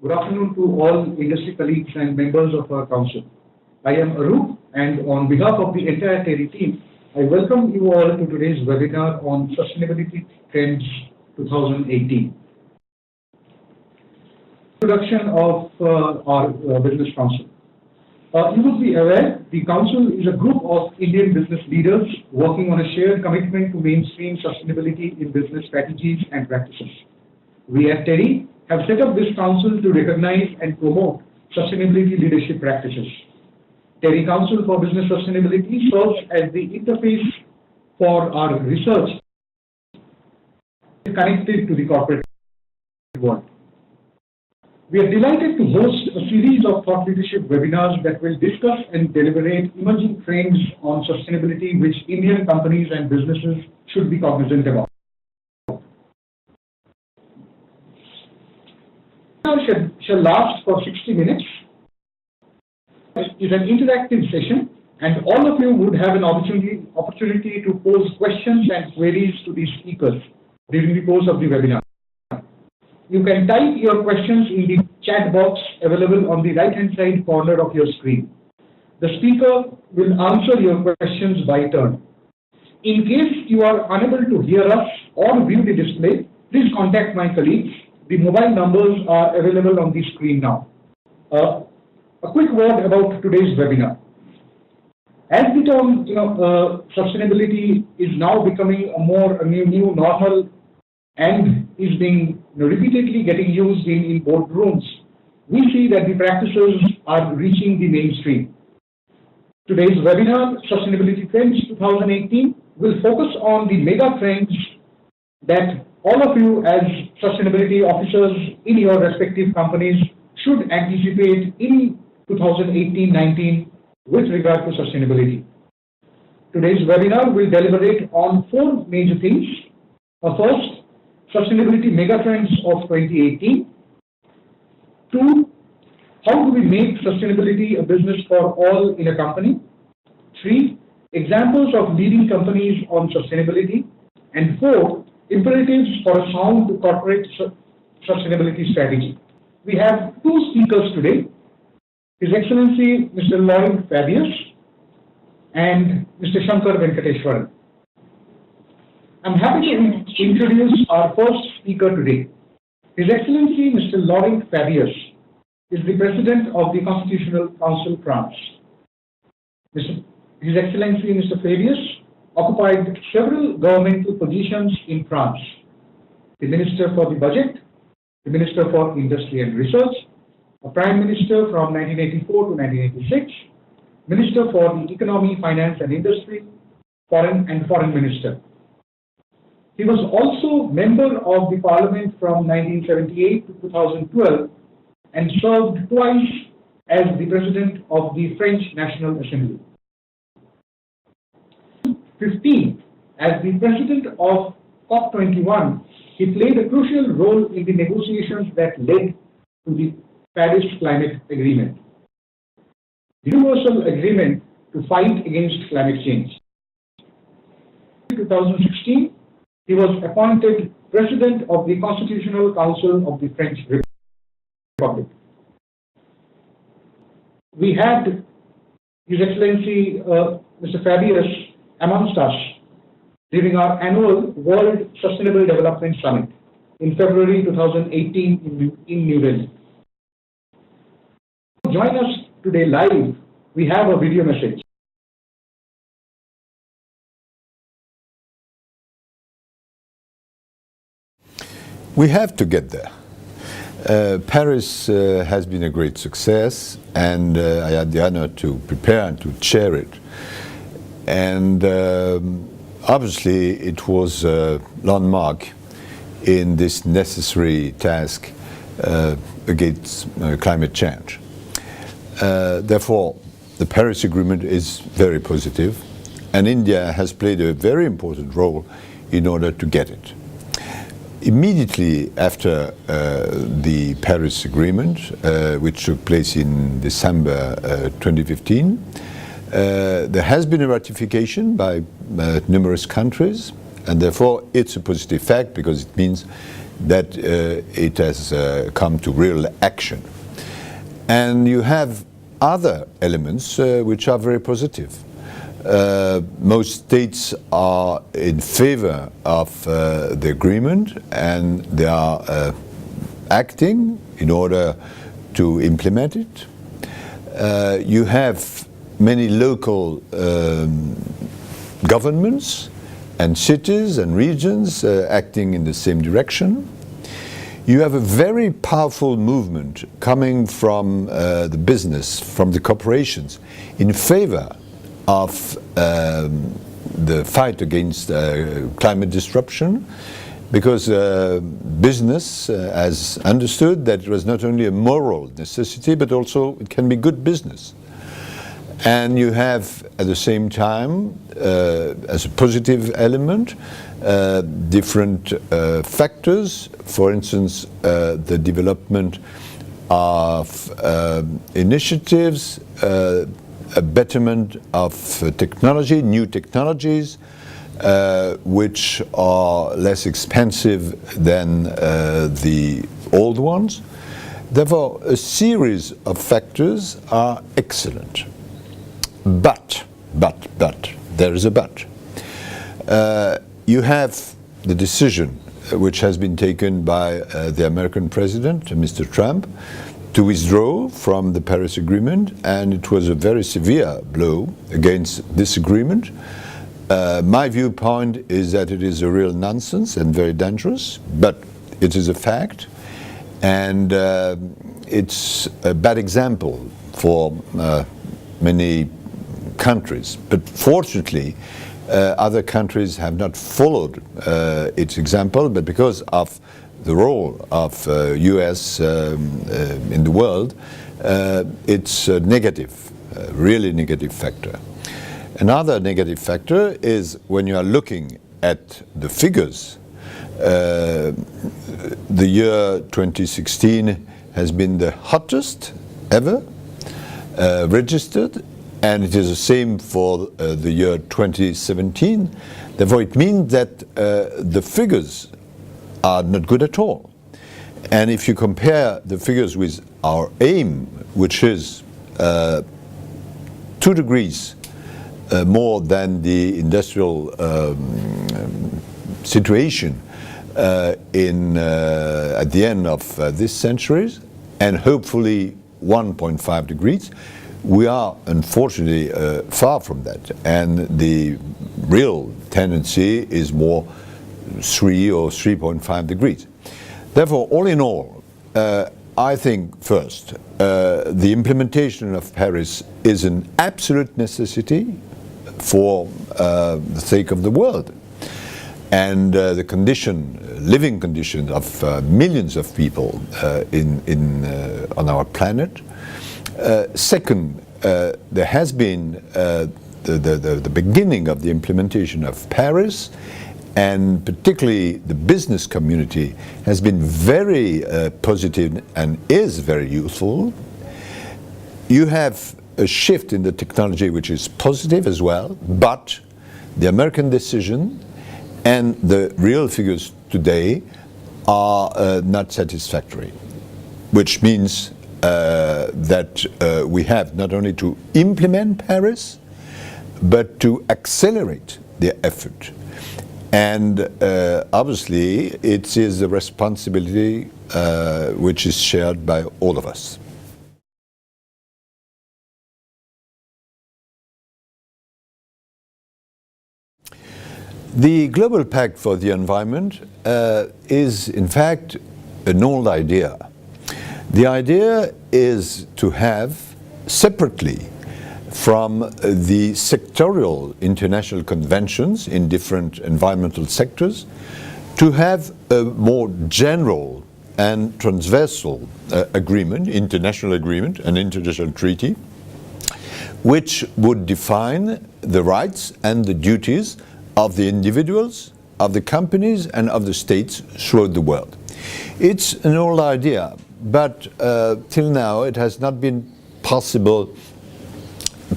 Good afternoon to all industry colleagues and members of our council. I am Arup, and on behalf of the entire TERI team, I welcome you all to today's webinar on Sustainability Trends 2018. Introduction of our Business Council. You would be aware, the Council is a group of Indian business leaders working on a shared commitment to mainstream sustainability in business strategies and practices. We at TERI have set up this council to recognize and promote sustainability leadership practices. TERI Council for Business Sustainability serves as the interface for our research connected to the corporate world. We are delighted to host a series of thought leadership webinars that will discuss and deliberate emerging trends on sustainability which Indian companies and businesses should be cognizant about. The webinar shall last for 60 minutes. It is an interactive session, and all of you would have an opportunity to pose questions and queries to the speakers during the course of the webinar. You can type your questions in the chat box available on the right-hand side corner of your screen. The speaker will answer your questions by turn. In case you are unable to hear us or view the display, please contact my colleagues. The mobile numbers are available on the screen now. A quick word about today's webinar. As the term sustainability is now becoming a new normal and is being repeatedly getting used in boardrooms, we see that the practices are reaching the mainstream. Today's webinar, Sustainability Trends 2018, will focus on the mega trends that all of you as sustainability officers in your respective companies should anticipate in 2018-19 with regard to sustainability. Today's webinar will deliberate on 4 major themes. First, sustainability megatrends of 2018. 2, how do we make sustainability a business for all in a company? 3, examples of leading companies on sustainability. And 4, imperatives for a sound corporate sustainability strategy. We have 2 speakers today, His Excellency Mr. Lloyd Fabius and Mr. Shankar Venkateshwaran. I'm happy to introduce our first speaker today. His Excellency Mr. Lloyd Fabius is the President of the Constitutional Council, France. His Excellency Mr. Fabius occupied several governmental positions in France: the Minister for the Budget, the Minister for Industry and Research, a Prime Minister from 1984 to 1986, Minister for the Economy, Finance and Industry, Foreign Minister. He was also member of the Parliament from 1978 to 2012 and served twice as the President of the French National Assembly. 15, as the President of COP21, he played a crucial role in the negotiations that led to the Paris Climate Agreement, the universal agreement to fight against climate change. In 2016, he was appointed President of the Constitutional Council of the French Republic. We had His Excellency Mr. Fabius amongst us during our annual World Sustainable Development Summit in February 2018 in New Delhi. To join us today live, we have a video message. We have to get there. Paris has been a great success, and I had the honor to prepare and to chair it. And obviously it was a landmark in this necessary task against climate change. Therefore, the Paris Agreement is very positive, and India has played a very important role in order to get it. Immediately after the Paris Agreement, which took place in December 2015, there has been a ratification by numerous countries, and therefore it's a positive fact because it means that it has come to real action. And you have other elements which are very positive. Most states are in favor of the agreement, and they are acting in order to implement it. You have many local governments and cities and regions acting in the same direction. You have a very powerful movement coming from the business, from the corporations, in favor of the fight against climate disruption, because business has understood that it was not only a moral necessity, but also it can be good business. And you have, at the same time, as a positive element, different factors. For instance, the development of initiatives, a betterment of technology, new technologies, which are less expensive than the old ones. Therefore, a series of factors are excellent. But, there is a but. You have the decision which has been taken by the American president, Mr. Trump, to withdraw from the Paris Agreement, and it was a very severe blow against this agreement. My viewpoint is that it is a real nonsense and very dangerous, but it is a fact, and it's a bad example for many countries. But fortunately, other countries have not followed its example, but because of the role of US in the world, it's a negative, really negative factor. Another negative factor is when you are looking at the figures. The year 2016 has been the hottest ever registered, and it is the same for the year 2017. Therefore, it means that the figures are not good at all. And if you compare the figures with our aim, which is 2 degrees more than the industrial situation at the end of this century, and hopefully 1.5 degrees, we are unfortunately far from that, and the real tendency is more 3 or 3.5 degrees. Therefore, all in all, I think first, the implementation of Paris is an absolute necessity for the sake of the world, and the living conditions of millions of people on our planet. Second, there has been the beginning of the implementation of Paris, and particularly the business community has been very positive and is very useful. You have a shift in the technology which is positive as well, but the American decision and the real figures today are not satisfactory, which means that we have not only to implement Paris, but to accelerate the effort. And obviously, it is a responsibility which is shared by all of us. The Global Pact for the Environment is, in fact, an old idea. The idea is to have, separately from the sectorial international conventions in different environmental sectors, to have a more general and transversal agreement, international agreement, an international treaty, which would define the rights and the duties of the individuals, of the companies, and of the states throughout the world. It's an old idea, but till now it has not been possible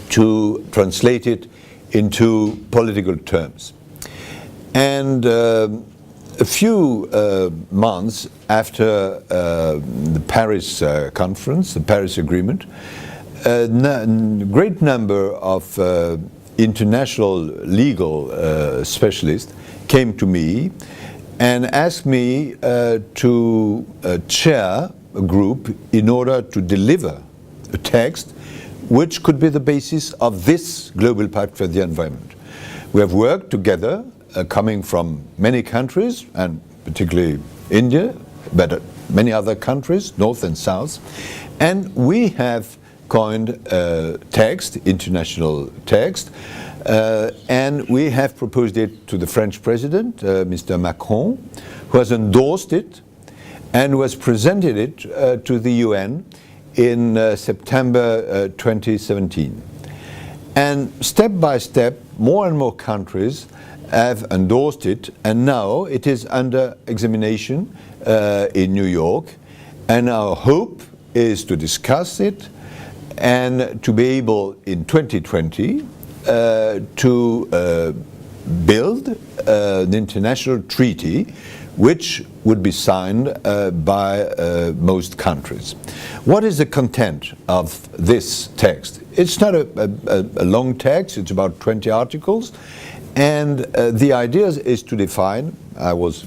to translate it into political terms. And a few months after the Paris conference, the Paris Agreement, a great number of international legal specialists came to me and asked me to chair a group in order to deliver a text which could be the basis of this Global Pact for the Environment. We have worked together, coming from many countries, and particularly India, but many other countries, North and South, and we have coined a text, international text, and we have proposed it to the French President, Mr. Macron, who has endorsed it and who has presented it to the UN in September 2017. And step by step, more and more countries have endorsed it, and now it is under examination in New York, and our hope is to discuss it and to be able in 2020 to build an international treaty which would be signed by most countries. What is the content of this text? It's not a long text, it's about 20 articles, and the idea is to define, I was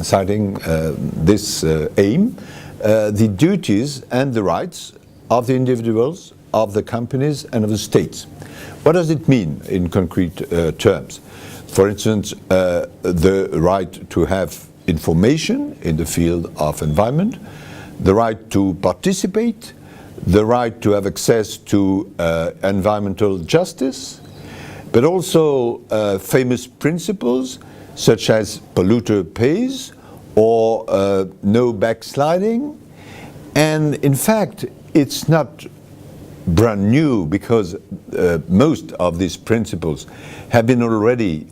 citing this aim, the duties and the rights of the individuals, of the companies, and of the states. What does it mean in concrete terms? For instance, the right to have information in the field of environment, the right to participate, the right to have access to environmental justice, but also famous principles such as polluter pays or no backsliding. And in fact, it's not brand new, because most of these principles have been already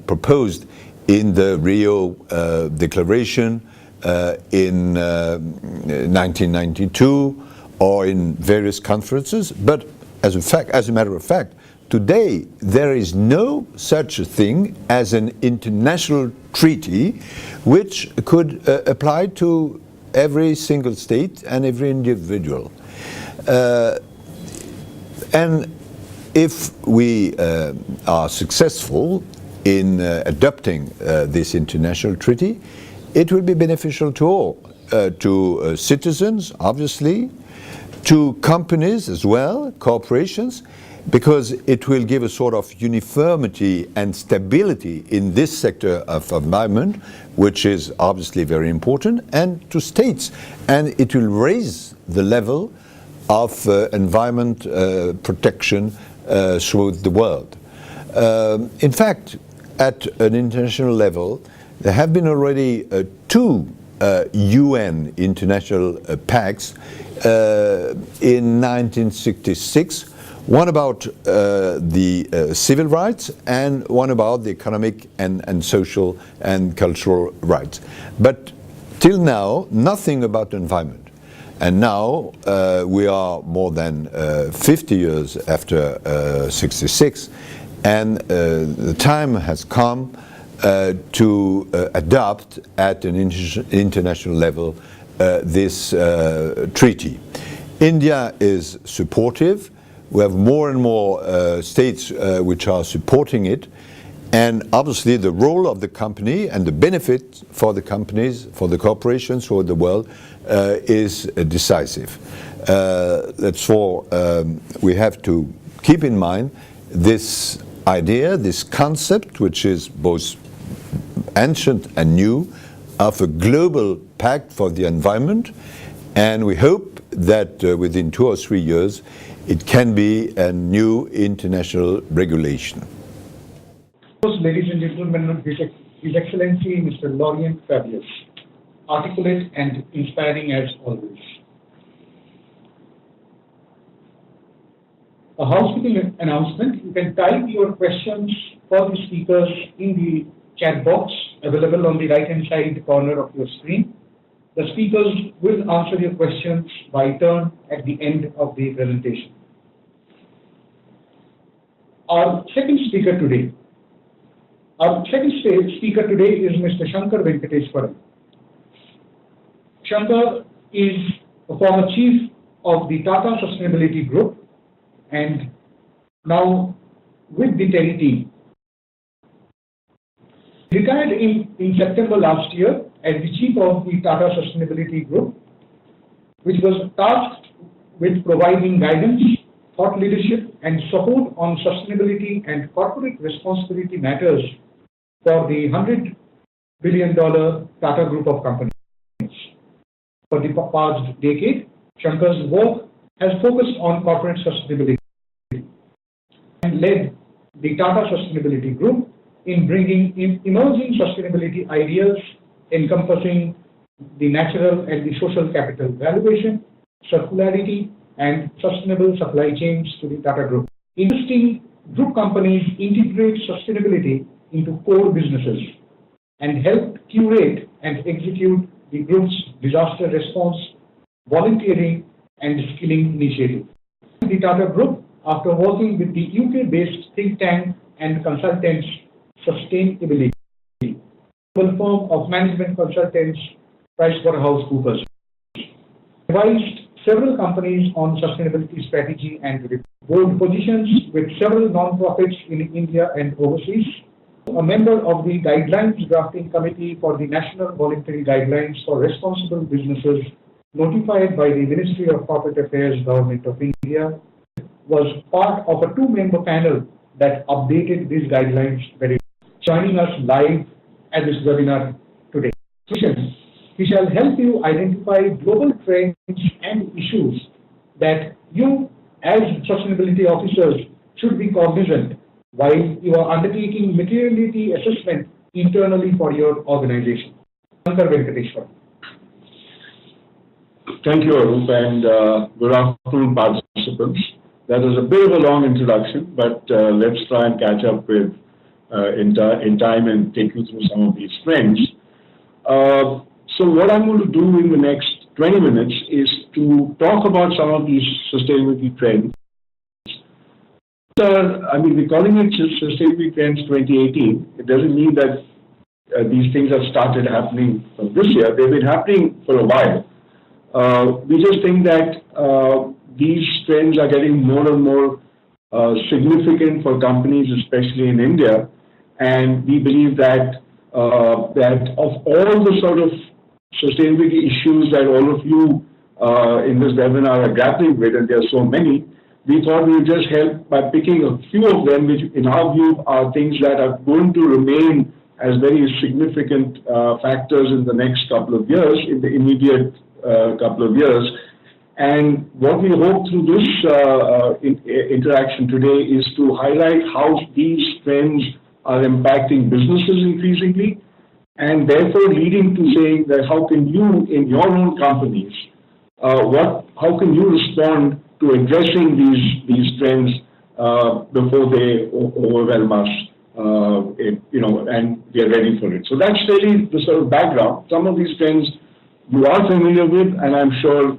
proposed in the Rio Declaration in 1992 or in various conferences. But as a matter of fact, today there is no such a thing as an international treaty which could apply to every single state and every individual. And if we are successful in adopting this international treaty, it will be beneficial to all, to citizens, obviously, to companies as well, corporations, because it will give a sort of uniformity and stability in this sector of environment, which is obviously very important, and to states. And it will raise the level of environment protection throughout the world. In fact, at an international level, there have been already two UN international pacts in 1966, one about the civil rights and one about the economic and social and cultural rights. But till now, nothing about the environment. And now we are more than 50 years after 66, and the time has come to adopt at an international level this treaty. India is supportive. We have more and more states which are supporting it, and obviously the role of the company and the benefit for the companies, for the corporations throughout the world is decisive. Therefore, we have to keep in mind this idea, this concept, which is both ancient and new, of a global pact for the environment, and we hope that within 2 or 3 years it can be a new international regulation. Ladies and gentlemen, His Excellency Mr. Laurent Fabius, articulate and inspiring as always. A housekeeping announcement: you can type your questions for the speakers in the chat box available on the right-hand side corner of your screen. The speakers will answer your questions by turn at the end of the presentation. Our second speaker today, Our second speaker today is Mr. Shankar Venkateswaran. Shankar is a former chief of the Tata Sustainability Group and now with the TERI team. He retired in September last year as the chief of the Tata Sustainability Group, which was tasked with providing guidance, thought leadership, and support on sustainability and corporate responsibility matters for the $100 billion Tata Group of companies. For the past decade, Shankar's work has focused on corporate sustainability and led the Tata Sustainability Group in bringing emerging sustainability ideas encompassing the natural and the social capital valuation, circularity, and sustainable supply chains to the Tata Group. Interesting group companies integrate sustainability into core businesses and help curate and execute the group's disaster response, volunteering, and skilling initiative. The Tata Group, after working with the UK-based think tank and consultants Sustainability, a firm of management consultants PricewaterhouseCoopers, advised several companies on sustainability strategy and board positions with several non-profits in India and overseas, a member of the Guidelines Drafting Committee for the National Voluntary Guidelines for Responsible Businesses notified by the Ministry of Corporate Affairs, Government of India, was part of a two-member panel that updated these guidelines very. Joining us live at this webinar today. He shall help you identify global trends and issues that you, as sustainability officers, should be cognizant while you are undertaking materiality assessment internally for your organization. Shankar Venkateswaran. Thank you, Arup, and good afternoon, participants. That was a bit of a long introduction, but let's try and catch up with in time and take you through some of these trends. So what I'm going to do in the next 20 minutes is to talk about some of these sustainability trends. We're calling it Sustainability Trends 2018. It doesn't mean that these things have started happening from this year. They've been happening for a while. We just think that these trends are getting more and more significant for companies, especially in India, and we believe that that of all the sort of sustainability issues that all of you in this webinar are grappling with, and there are so many, we thought we would just help by picking a few of them, which in our view are things that are going to remain as very significant factors in the next couple of years, in the immediate couple of years. And what we hope through this interaction today is to highlight how these trends are impacting businesses increasingly, and therefore leading to saying that how can you, in your own companies, how can you respond to addressing these trends before they overwhelm us, and we are ready for it. So that's really the sort of background. Some of these trends you are familiar with, and I'm sure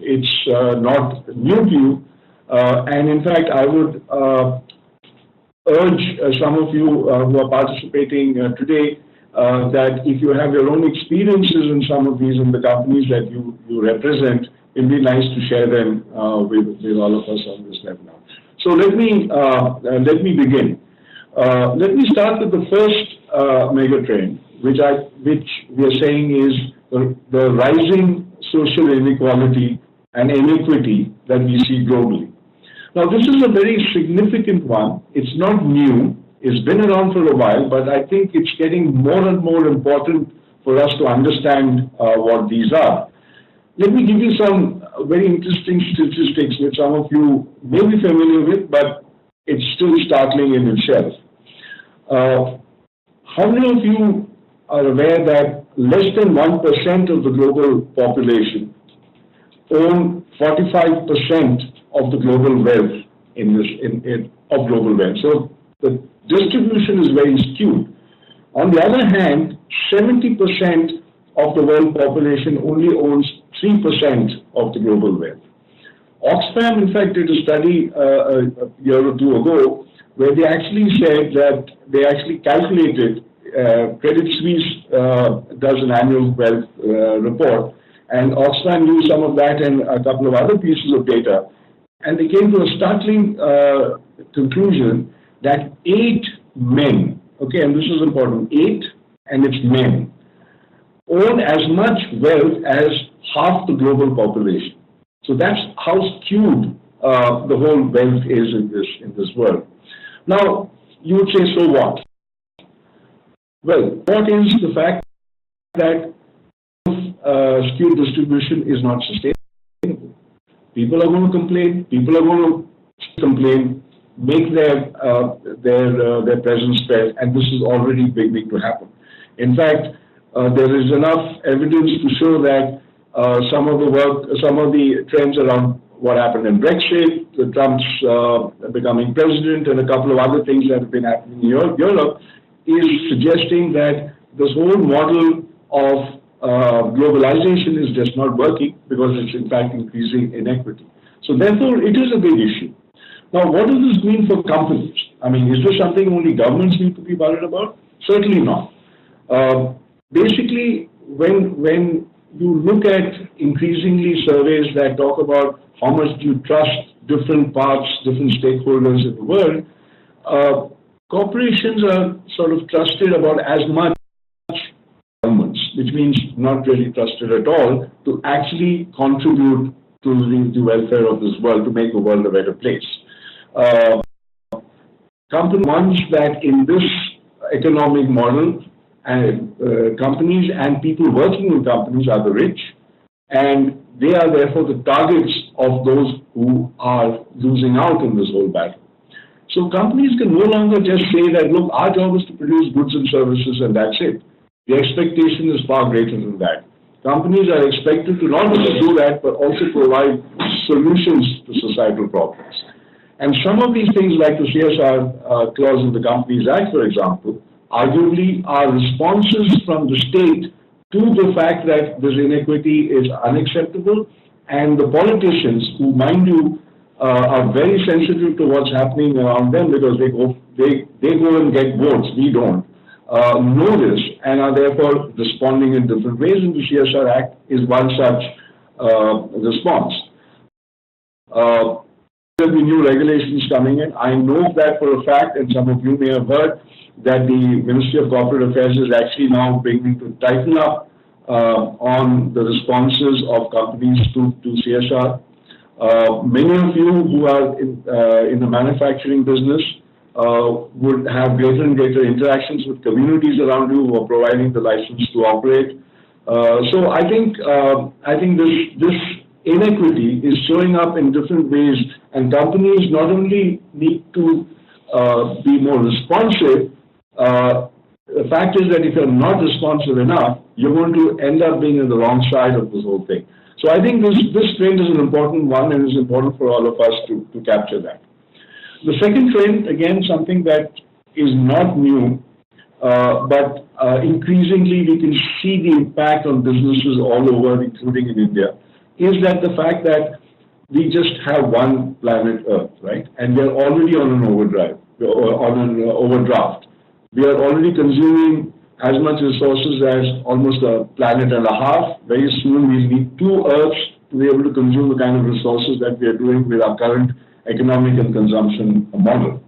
it's not new to you. And in fact, I would urge some of you who are participating today that if you have your own experiences in some of these in the companies that you represent, it'd be nice to share them with all of us on this webinar. So let me begin. Let me start with the first mega trend, which we are saying is the rising social inequality and inequity that we see globally. Now, this is a very significant one. It's not new. It's been around for a while, but I think it's getting more and more important for us to understand what these are. Let me give you some very interesting statistics which some of you may be familiar with, but it's still startling in itself. How many of you are aware that less than 1% of the global population own 45% of the global wealth of global wealth? So the distribution is very skewed. On the other hand, 70% of the world population only owns 3% of the global wealth. Oxfam, in fact, did a study a year or two ago, where they actually said that they actually calculated, Credit Suisse does an annual wealth report, and Oxfam used some of that and a couple of other pieces of data, and they came to a startling conclusion that 8 men, okay, and this is important, 8, and it's men, own as much wealth as half the global population. So that's how skewed the whole wealth is in this world. Now, you would say, so what? Well, what is the fact that skewed distribution is not sustainable? People are going to complain. People are going to complain, make their presence felt, and this is already beginning to happen. In fact, there is enough evidence to show that some of the trends around what happened in Brexit, Trump's becoming president, and a couple of other things that have been happening in Europe, is suggesting that this whole model of globalization is just not working because it's in fact increasing inequity. So therefore, it is a big issue. Now, what does this mean for companies? I mean, is this something only governments need to be worried about? Certainly not. Basically, when you look at increasingly surveys that talk about how much do you trust different parts, different stakeholders in the world, corporations are sort of trusted about as much governments, which means not really trusted at all, to actually contribute to the welfare of this world, to make the world a better place. Companies, ones that in this economic model, companies and people working in companies are the rich, and they are therefore the targets of those who are losing out in this whole battle. So companies can no longer just say that, look, our job is to produce goods and services and that's it. The expectation is far greater than that. Companies are expected to not only do that, but also provide solutions to societal problems. And some of these things, like the CSR clause in the Companies Act, for example, arguably are responses from the state to the fact that this inequity is unacceptable, and the politicians, who, mind you, are very sensitive to what's happening around them because they go and get votes, we don't, know this and are therefore responding in different ways, and the CSR Act is one such response. There will be new regulations coming in. I know that for a fact, and some of you may have heard, that the Ministry of Corporate Affairs is actually now beginning to tighten up on the responses of companies to CSR. Many of you who are in the manufacturing business would have greater and greater interactions with communities around you who are providing the license to operate. So I think this inequity is showing up in different ways, and companies not only need to be more responsive. The fact is that if you're not responsive enough, you're going to end up being on the wrong side of this whole thing. So I think this trend is an important one, and it's important for all of us to capture that. The second trend, again, something that is not new, but increasingly we can see the impact on businesses all over, including in India, is that the fact that we just have one planet Earth, right? And we're already on an overdrive, or on an overdraft. We are already consuming as much resources as almost a planet and a half. Very soon we'll need 2 Earths to be able to consume the kind of resources that we are doing with our current economic and consumption model.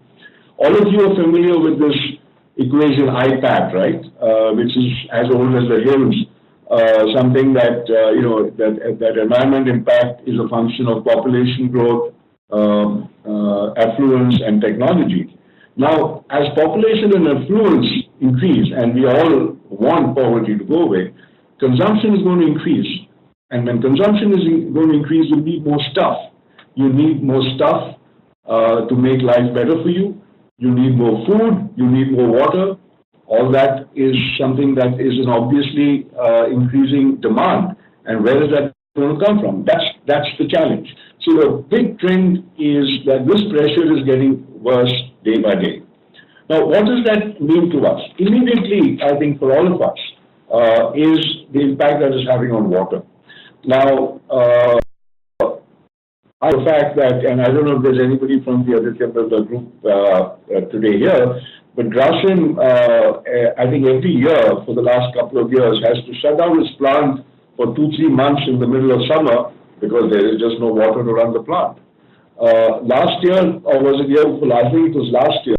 All of you are familiar with this equation IPAT, right? Which is as old as the hills. Something that, that environment impact is a function of population growth, affluence, and technology. Now, as population and affluence increase, and we all want poverty to go away, consumption is going to increase. And when consumption is going to increase, you need more stuff. You need more stuff to make life better for you. You need more food. You need more water. All that is something that is an obviously increasing demand. And where is that going to come from? That's the challenge. So the big trend is that this pressure is getting worse day by day. Now, what does that mean to us? Immediately, I think for all of us, is the impact that it's having on water. Now, the fact that, and I don't know if there's anybody from the Aditya Birla group today here, but Grasim, I think every year for the last couple of years has to shut down his plant for 2-3 months in the middle of summer because there is just no water to run the plant. Last year, or was it year before? I think it was last year.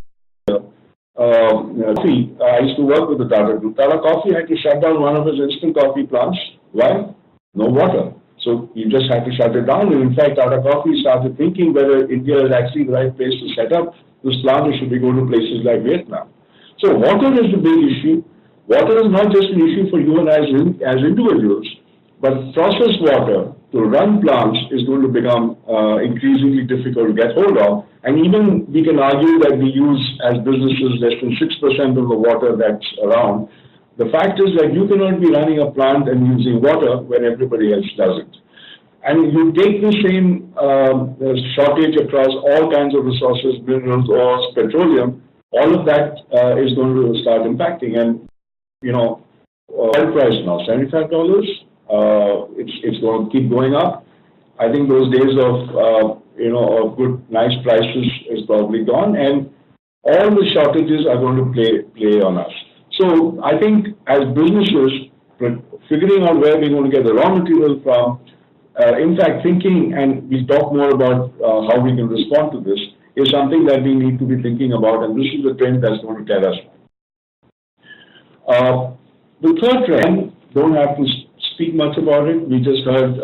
I used to work with the Tata Group. Tata Coffee had to shut down one of his instant coffee plants. Why? No water. So you just had to shut it down. And in fact, Tata Coffee started thinking whether India is actually the right place to set up this plant, or should we go to places like Vietnam? So water is the big issue. Water is not just an issue for you and I as individuals, but processed water to run plants is going to become increasingly difficult to get hold of. And even we can argue that we use, as businesses, less than 6% of the water that's around. The fact is that you cannot be running a plant and using water when everybody else does it. And you take the same shortage across all kinds of resources, minerals, ores, petroleum, all of that is going to start impacting. And, you know, oil price now, $75, it's going to keep going up. I think those days of, of good, nice prices is probably gone, and all the shortages are going to play on us. So I think as businesses, figuring out where we're going to get the raw material from, in fact, thinking, and we'll talk more about how we can respond to this, is something that we need to be thinking about, and this is the trend that's going to tell us. The third trend, don't have to speak much about it. We just heard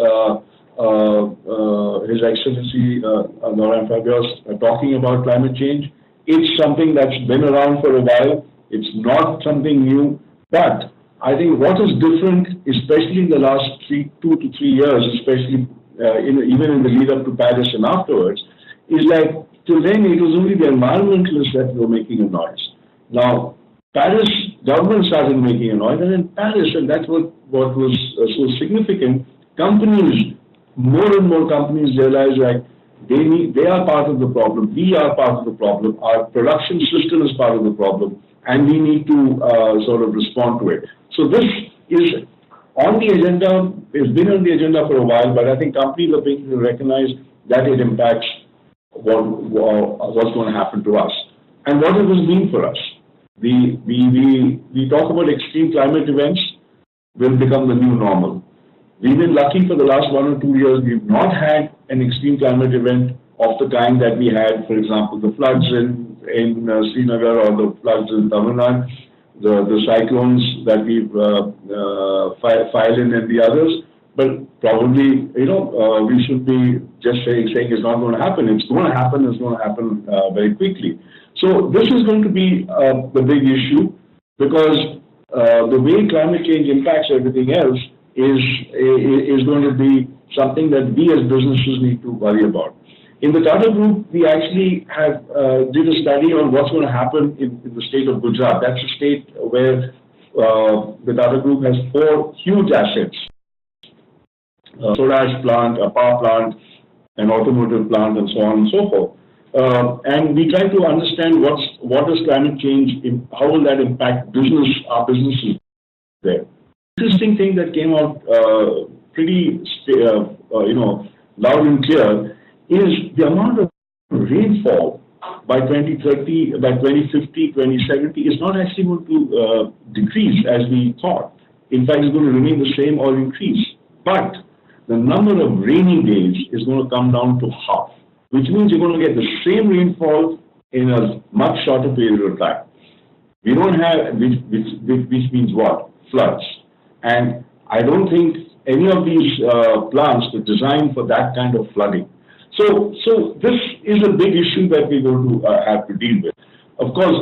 His Excellency Laurent Fabius talking about climate change. It's something that's been around for a while. It's not something new, but I think what is different, especially in the last 2 to 3 years, especially even in the lead up to Paris and afterwards, is that till then it was only the environmentalists that were making a noise. Now, Paris government started making a noise, and in Paris, and that's what was so significant, companies, more and more companies realize that they are part of the problem, we are part of the problem, our production system is part of the problem, and we need to sort of respond to it. So this is on the agenda, it's been on the agenda for a while, but I think companies are beginning to recognize that it impacts what's going to happen to us. And what does this mean for us? We talk about extreme climate events will become the new normal. We've been lucky for the last 1 or 2 years, we've not had an extreme climate event of the kind that we had, for example, the floods in Srinagar or the floods in Tamil Nadu, the cyclones that we've filed in and the others. But probably, we should be just saying it's not going to happen. It's going to happen. It's going to happen very quickly. So this is going to be the big issue, because the way climate change impacts everything else is going to be something that we as businesses need to worry about. In the Tata Group, we actually did a study on what's going to happen in the state of Gujarat. That's a state where the Tata Group has 4 huge assets. A soda ash plant, a power plant, an automotive plant, and so on and so forth. And we try to understand what does climate change, how will that impact our businesses there. Interesting thing that came out pretty, loud and clear is the amount of rainfall by 2030, by 2050, 2070 is not actually going to decrease as we thought. In fact, it's going to remain the same or increase. But the number of rainy days is going to come down to half, which means you're going to get the same rainfall in a much shorter period of time. We don't have, which means what? Floods. And I don't think any of these plants were designed for that kind of flooding. So this is a big issue that we're going to have to deal with. Of course,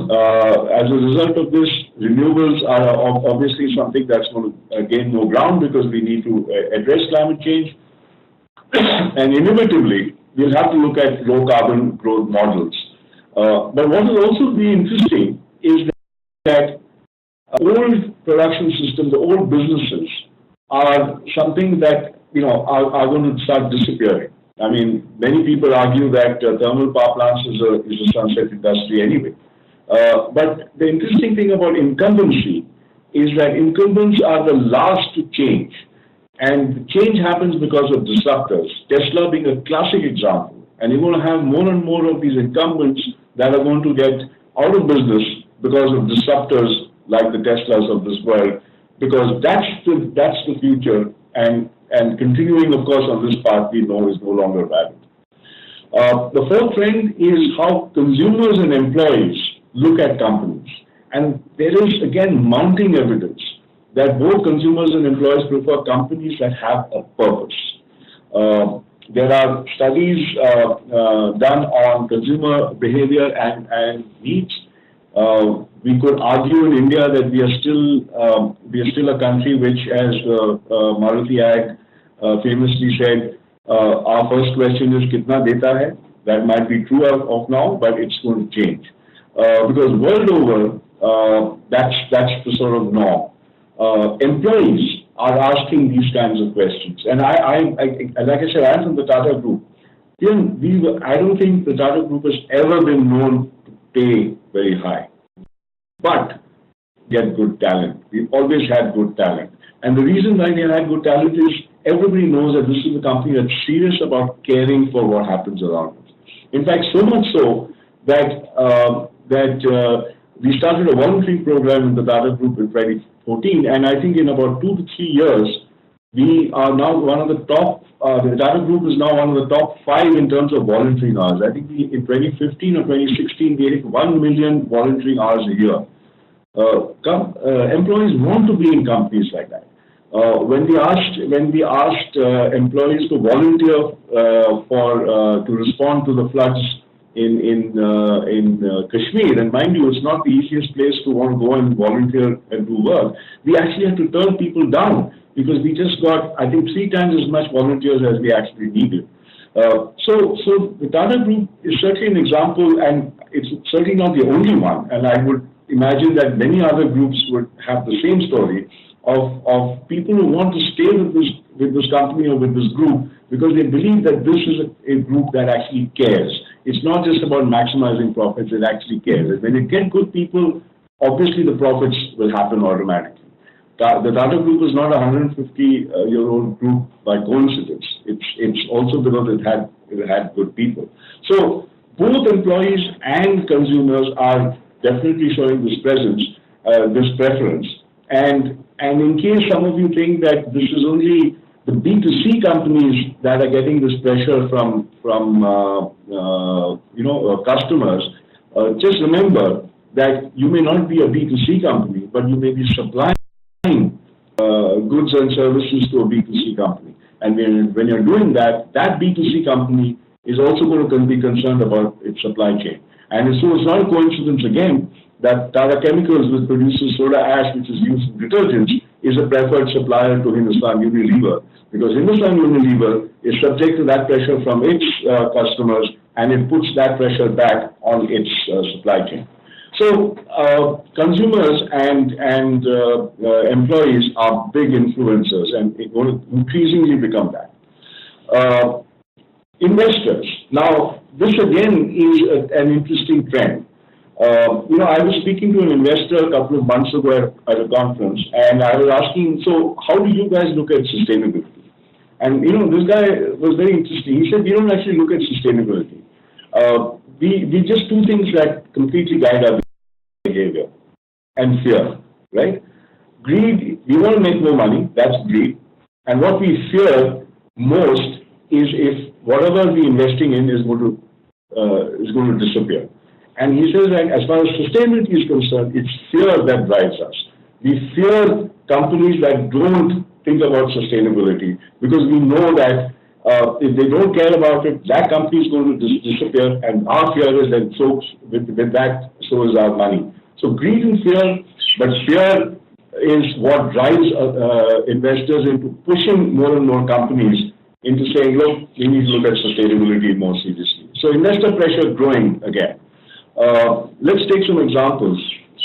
as a result of this, renewables are obviously something that's going to gain more ground, because we need to address climate change. And inevitably, we'll have to look at low carbon growth models. But what will also be interesting is that old production systems, the old businesses, are something that are going to start disappearing. I mean, many people argue that thermal power plants is a sunset industry anyway. But the interesting thing about incumbency is that incumbents are the last to change. And change happens because of disruptors, Tesla being a classic example. And you're going to have more and more of these incumbents that are going to get out of business because of disruptors like the Teslas of this world, because that's the future, and continuing, of course, on this path we know is no longer valid. The fourth trend is how consumers and employees look at companies. And there is, again, mounting evidence that both consumers and employees prefer companies that have a purpose. There are studies done on consumer behavior and needs. We could argue in India that we are still a country which, as Maruti Ag famously said, our first question is "Kitna data hai?" That might be true of now, but it's going to change because world over, that's the sort of norm. Employees are asking these kinds of questions, and like I said, I'm from the Tata Group. I don't think the Tata Group has ever been known to pay very high, but get good talent. We've always had good talent, and the reason why we had good talent is everybody knows that this is a company that's serious about caring for what happens around us. In fact, so much so that we started a voluntary program in the Tata Group in 2014, and I think in about 2 to 3 years, we are now one of the top, the Tata Group is now one of the top 5 in terms of volunteering hours. I think in 2015 or 2016, we had 1 million volunteering hours a year. Employees want to be in companies like that. When we asked employees to volunteer to respond to the floods in Kashmir, and mind you, it's not the easiest place to want to go and volunteer and do work. We actually had to turn people down because we just got, I think, 3 times as much volunteers as we actually needed. So the Tata Group is certainly an example, and it's certainly not the only one. And I would imagine that many other groups would have the same story of people who want to stay with this company or with this group because they believe that this is a group that actually cares. It's not just about maximizing profits, it actually cares. When you get good people, obviously the profits will happen automatically. The Tata Group is not a 150-year-old group by coincidence. It's also because it had good people. So both employees and consumers are definitely showing this presence, this preference. And in case some of you think that this is only the B2C companies that are getting this pressure from customers, just remember that you may not be a B2C company, but you may be supplying goods and services to a B2C company. And when you're doing that, that B2C company is also going to be concerned about its supply chain. And so it's not a coincidence again that Tata Chemicals, which produces soda ash, which is used in detergents, is a preferred supplier to Hindustan Unilever, because Hindustan Unilever is subject to that pressure from its customers, and it puts that pressure back on its supply chain. So consumers and employees are big influencers, and it's going to increasingly become that. Investors. Now, this again is an interesting trend. I was speaking to an investor a couple of months ago at a conference, and I was asking, so how do you guys look at sustainability? And, this guy was very interesting. He said, we don't actually look at sustainability. We just do things that completely guide our behavior and fear, right? Greed, we want to make more money, that's greed. And what we fear most is if whatever we're investing in is going to disappear. And he says that as far as sustainability is concerned, it's fear that drives us. We fear companies that don't think about sustainability because we know that if they don't care about it, that company is going to disappear, and our fear is that with that, so is our money. So greed and fear, but fear is what drives investors into pushing more and more companies into saying, look, we need to look at sustainability more seriously. So investor pressure growing again. Let's take some examples.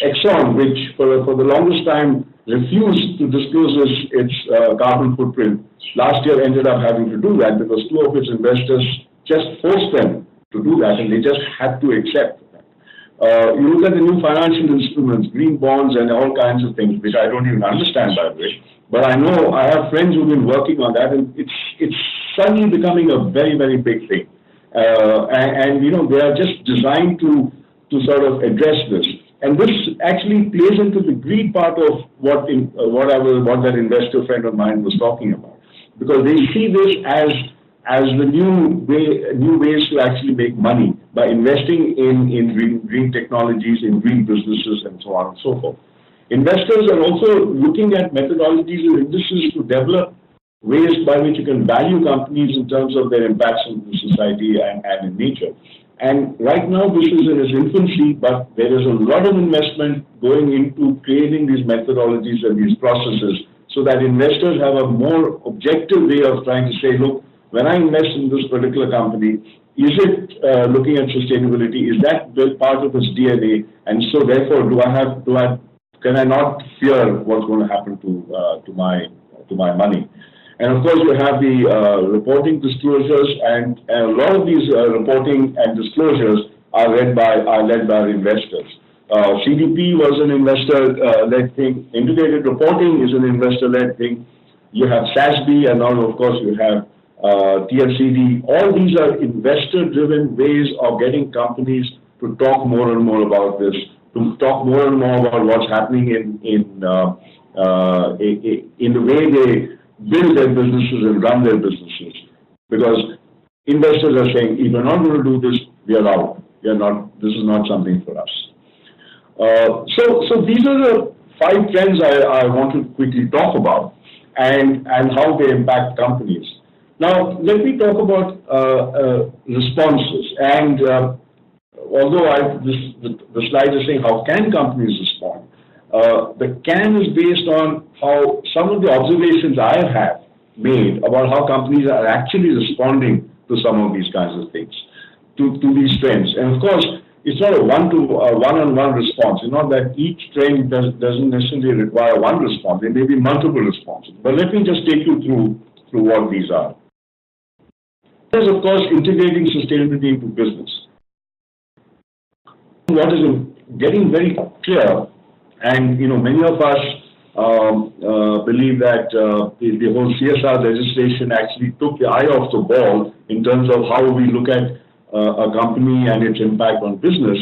Exxon, which for the longest time refused to disclose its carbon footprint, last year ended up having to do that because 2 of its investors just forced them to do that, and they just had to accept that. You look at the new financial instruments, green bonds and all kinds of things, which I don't even understand, by the way. But I know I have friends who've been working on that, and it's suddenly becoming a very, very big thing. And they are just designed to sort of address this. And this actually plays into the greed part of what that investor friend of mine was talking about, because they see this as the new ways to actually make money by investing in green technologies, in green businesses, and so on and so forth. Investors are also looking at methodologies and indices to develop ways by which you can value companies in terms of their impacts on the society and in nature. And right now, this is in its infancy, but there is a lot of investment going into creating these methodologies and these processes so that investors have a more objective way of trying to say, look, when I invest in this particular company, is it looking at sustainability? Is that part of its DNA? And so, therefore, can I not fear what's going to happen to my money? And of course, you have the reporting disclosures, and a lot of these reporting and disclosures are led by investors. CDP was an investor-led thing. Integrated reporting is an investor-led thing. You have SASB, and now, of course, you have TFCD. All these are investor-driven ways of getting companies to talk more and more about this, to talk more and more about what's happening in the way they build their businesses and run their businesses. Because investors are saying, if you're not going to do this, we are out. This is not something for us. So these are the 5 trends I want to quickly talk about and how they impact companies. Now, let me talk about responses. And although the slide is saying how can companies respond, the can is based on how some of the observations I have made about how companies are actually responding to some of these kinds of things, to these trends. And of course, it's not a one-on-one response. It's not that each trend doesn't necessarily require one response. There may be multiple responses. But let me just take you through what these are. There's, of course, integrating sustainability into business. What is getting very clear, and many of us believe that the whole CSR legislation actually took the eye off the ball in terms of how we look at a company and its impact on business.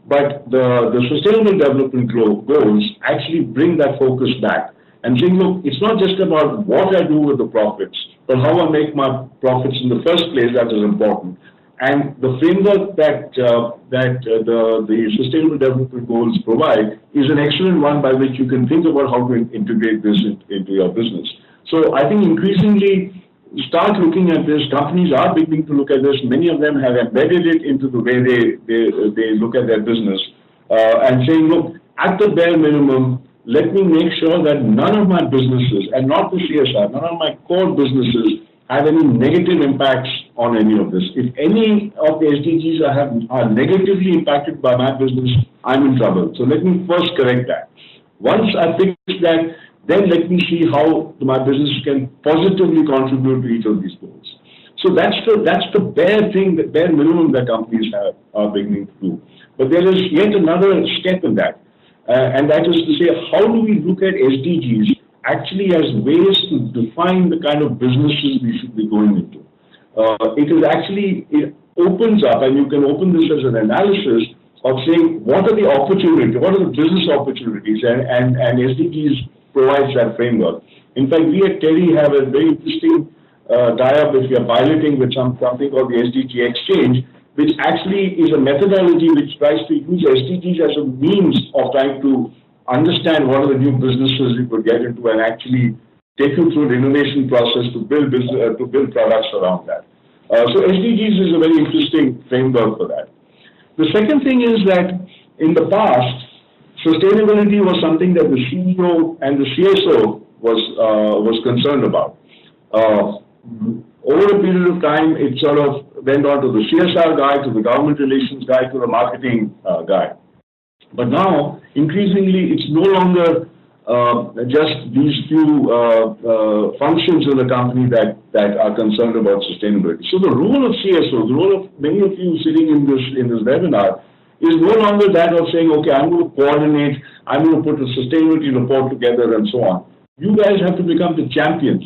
But the Sustainable Development Goals actually bring that focus back and saying, look, it's not just about what I do with the profits, but how I make my profits in the first place that is important. And the framework that the Sustainable Development Goals provide is an excellent one by which you can think about how to integrate this into your business. So I think increasingly start looking at this. Companies are beginning to look at this. Many of them have embedded it into the way they look at their business and saying, look, at the bare minimum, let me make sure that none of my businesses, and not the CSR, none of my core businesses have any negative impacts on any of this. If any of the SDGs are negatively impacted by my business, I'm in trouble. So let me first correct that. Once I fix that, then let me see how my business can positively contribute to each of these goals. So that's the bare thing, the bare minimum that companies are beginning to do. But there is yet another step in that. And that is to say, how do we look at SDGs actually as ways to define the kind of businesses we should be going into? It opens up, and you can open this as an analysis of saying, what are the opportunities, what are the business opportunities, and SDGs provides that framework. In fact, we at TERI have a very interesting tie-up which we are piloting with something called the SDG Exchange, which actually is a methodology which tries to use SDGs as a means of trying to understand what are the new businesses we could get into and actually take you through the innovation process to build products around that. So SDGs is a very interesting framework for that. The second thing is that in the past, sustainability was something that the CEO and the CSO was concerned about. Over a period of time, it sort of went on to the CSR guy, to the government relations guy, to the marketing guy. But now, increasingly, it's no longer just these few functions of the company that are concerned about sustainability. So the role of CSO, the role of many of you sitting in this webinar, is no longer that of saying, okay, I'm going to coordinate, I'm going to put a sustainability report together and so on. You guys have to become the champions.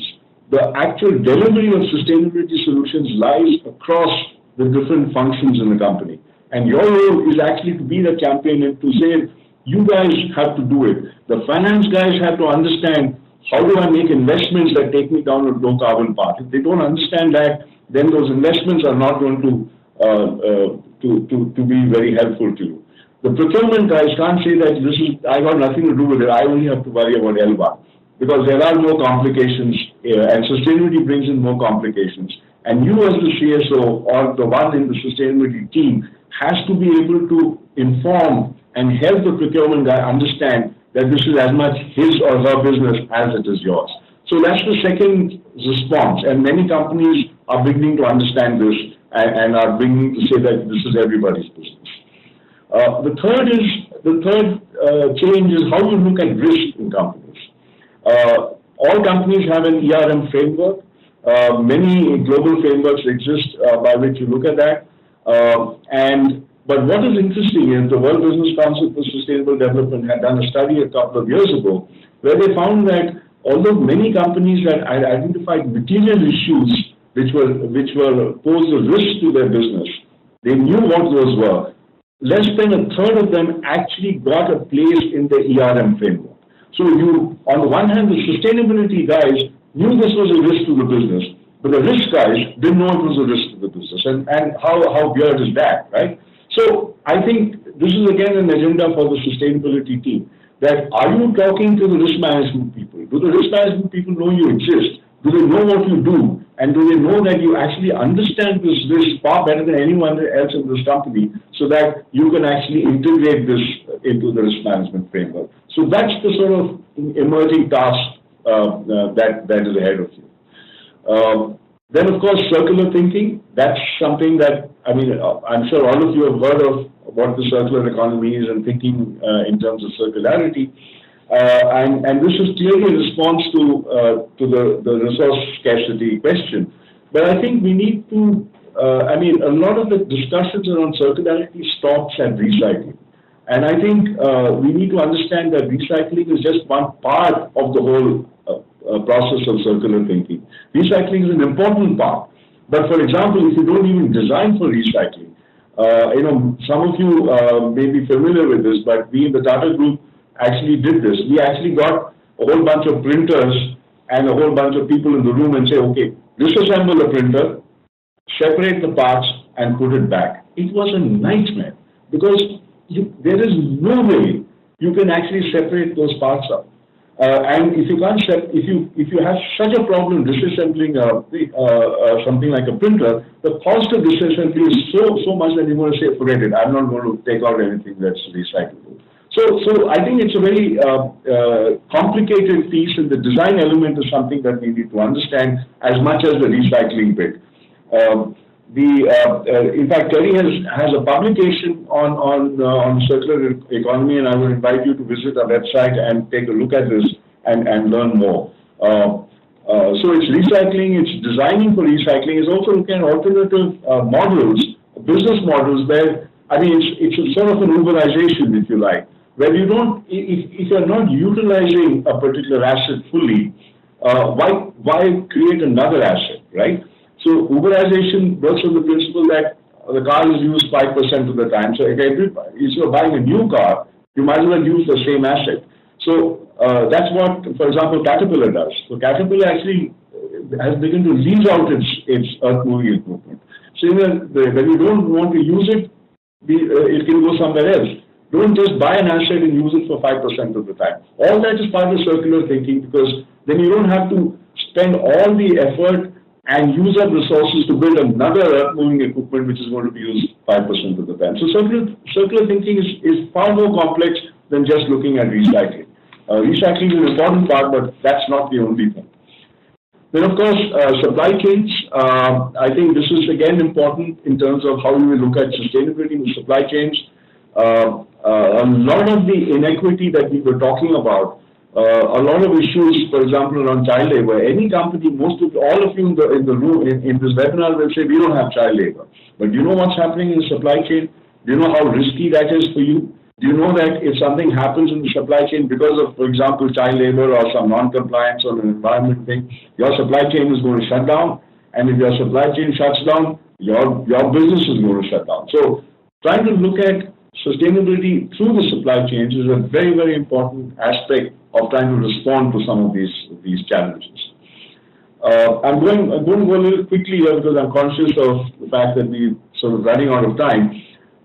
The actual delivery of sustainability solutions lies across the different functions in the company. And your role is actually to be the champion and to say, you guys have to do it. The finance guys have to understand, how do I make investments that take me down a low carbon path? If they don't understand that, then those investments are not going to be very helpful to you. The procurement guys can't say that I got nothing to do with it, I only have to worry about L1. Because there are more complications and sustainability brings in more complications. And you as the CSO or the one in the sustainability team has to be able to inform and help the procurement guy understand that this is as much his or her business as it is yours. So that's the second response. And many companies are beginning to understand this and are beginning to say that this is everybody's business. The third change is how you look at risk in companies. All companies have an ERM framework. Many global frameworks exist by which you look at that. But what is interesting is the World Business Council for Sustainable Development had done a study a couple of years ago where they found that although many companies had identified material issues which were posed a risk to their business, they knew what those were. Less than a third of them actually got a place in the ERM framework. So on the one hand, the sustainability guys knew this was a risk to the business, but the risk guys didn't know it was a risk to the business. And how weird is that, right? So I think this is again an agenda for the sustainability team. That are you talking to the risk management people? Do the risk management people know you exist? Do they know what you do? And do they know that you actually understand this risk far better than anyone else in this company so that you can actually integrate this into the risk management framework? So that's the sort of emerging task that is ahead of you. Then, of course, circular thinking. That's something that, I'm sure all of you have heard of what the circular economy is and thinking in terms of circularity. And this is clearly a response to the resource scarcity question. But I think we need to, a lot of the discussions around circularity stops at recycling. And I think we need to understand that recycling is just one part of the whole process of circular thinking. Recycling is an important part. But for example, if you don't even design for recycling, some of you may be familiar with this, but we in the Tata Group actually did this. We actually got a whole bunch of printers and a whole bunch of people in the room and say, okay, disassemble the printer, separate the parts and put it back. It was a nightmare because there is no way you can actually separate those parts up. And if you can't, if you have such a problem disassembling something like a printer, the cost of disassembly is so much that you're going to say, forget it, I'm not going to take out anything that's recyclable. So I think it's a very complicated piece, and the design element is something that we need to understand as much as the recycling bit. In fact, TERI has a publication on circular economy, and I would invite you to visit our website and take a look at this and learn more. So it's recycling, it's designing for recycling, it's also looking at alternative models, business models where, it's a sort of an Uberization, if you like, where you don't, if you're not utilizing a particular asset fully, why create another asset, right? So Uberization works on the principle that the car is used 5% of the time. So if you're buying a new car, you might as well use the same asset. So that's what, for example, Caterpillar does. So Caterpillar actually has begun to lease out its earth-moving equipment. So when you don't want to use it, it can go somewhere else. Don't just buy an asset and use it for 5% of the time. All that is part of circular thinking, because then you don't have to spend all the effort and use up resources to build another earth-moving equipment which is going to be used 5% of the time. So circular thinking is far more complex than just looking at recycling. Recycling is an important part, but that's not the only thing. Then, of course, supply chains. I think this is again important in terms of how we will look at sustainability in the supply chains. A lot of the inequity that we were talking about, a lot of issues, for example, around child labor. Any company, all of you in the room in this webinar will say we don't have child labor. But you know what's happening in the supply chain? Do you know how risky that is for you? Do you know that if something happens in the supply chain because of, for example, child labor or some non-compliance or an environment thing, your supply chain is going to shut down, and if your supply chain shuts down, your business is going to shut down. So trying to look at sustainability through the supply chains is a very, very important aspect of trying to respond to some of these challenges. I'm going to go a little quickly here because I'm conscious of the fact that we're sort of running out of time.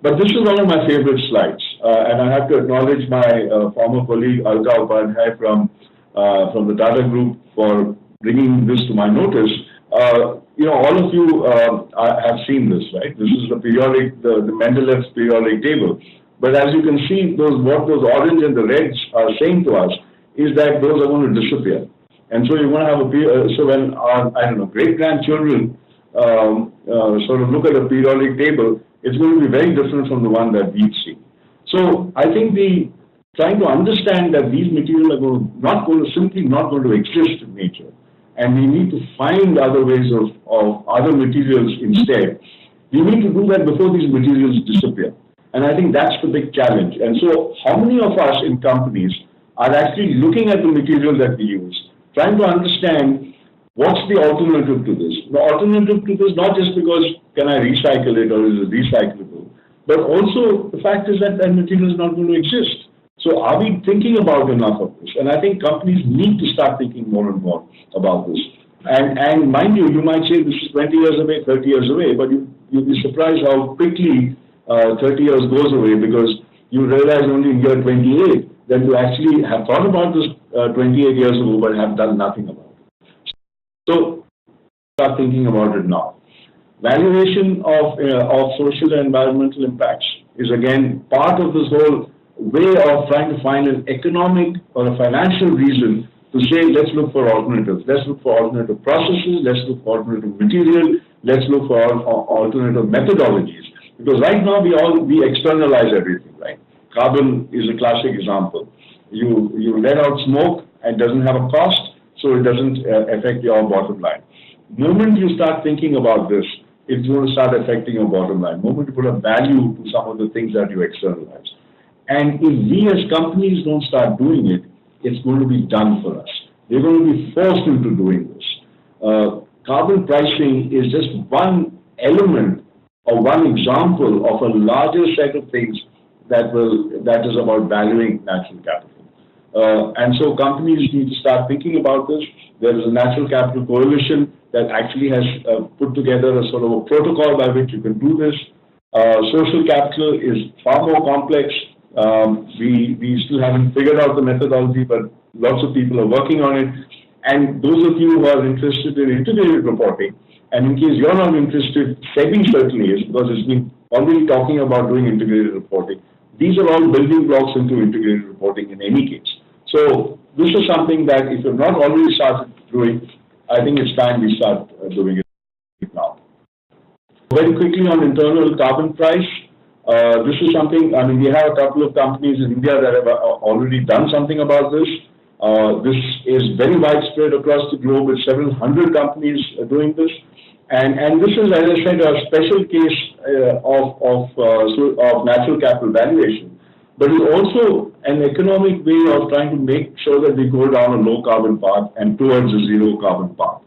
But this is one of my favorite slides, and I have to acknowledge my former colleague Alka Upadhyay from the Tata Group for bringing this to my notice. All of you have seen this, right? This is the Mendelev's periodic table. But as you can see, what those orange and the reds are saying to us is that those are going to disappear. And so you're going to have so when our, great-grandchildren sort of look at a periodic table, it's going to be very different from the one that we've seen. So I think trying to understand that these materials are simply not going to exist in nature, and we need to find other ways of other materials instead. We need to do that before these materials disappear. And I think that's the big challenge. And so how many of us in companies are actually looking at the material that we use, trying to understand what's the alternative to this? The alternative to this, not just because can I recycle it or is it recyclable, but also the fact is that material is not going to exist. So are we thinking about enough of this? And I think companies need to start thinking more and more about this. And mind you, you might say this is 20 years away, 30 years away, but you'll be surprised how quickly 30 years goes away, because you realize only in year 28 that you actually have thought about this 28 years ago but have done nothing about it. So start thinking about it now. Valuation of social and environmental impacts is again part of this whole way of trying to find an economic or a financial reason to say, let's look for alternatives. Let's look for alternative processes. Let's look for alternative material. Let's look for alternative methodologies. Because right now we externalize everything, right? Carbon is a classic example. You let out smoke and it doesn't have a cost, so it doesn't affect your bottom line. The moment you start thinking about this, it's going to start affecting your bottom line. The moment you put a value to some of the things that you externalize. And if we as companies don't start doing it, it's going to be done for us. We're going to be forced into doing this. Carbon pricing is just one element or one example of a larger set of things that is about valuing natural capital. And so companies need to start thinking about this. There is a Natural Capital Coalition that actually has put together a sort of a protocol by which you can do this. Social capital is far more complex. We still haven't figured out the methodology, but lots of people are working on it. And those of you who are interested in integrated reporting, and in case you're not interested, SEBI certainly is, because it's been already talking about doing integrated reporting. These are all building blocks into integrated reporting in any case. So this is something that if you've not already started doing, I think it's time we start doing it now. Very quickly on internal carbon price. This is something, we have a couple of companies in India that have already done something about this. This is very widespread across the globe with several hundred companies doing this. And this is, as I said, a special case of natural capital valuation. But it's also an economic way of trying to make sure that we go down a low carbon path and towards a zero carbon path.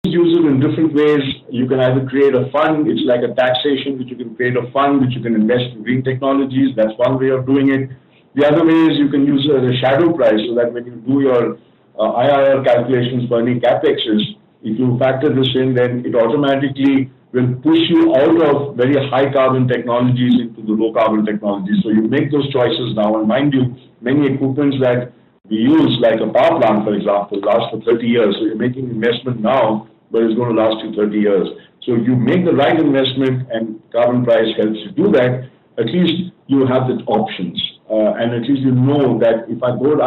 Use it in different ways. You can either create a fund, it's like a taxation, which you can create a fund which you can invest in green technologies. That's one way of doing it. The other way is you can use a shadow price, so that when you do your IRR calculations for any CapExes, if you factor this in, then it automatically will push you out of very high carbon technologies into the low carbon technologies. So you make those choices now, and mind you, many equipments that we use, like a power plant, for example, last for 30 years. So you're making investment now, but it's going to last you 30 years. So if you make the right investment and carbon price helps you do that, at least you have the options. And at least you know that if I'm going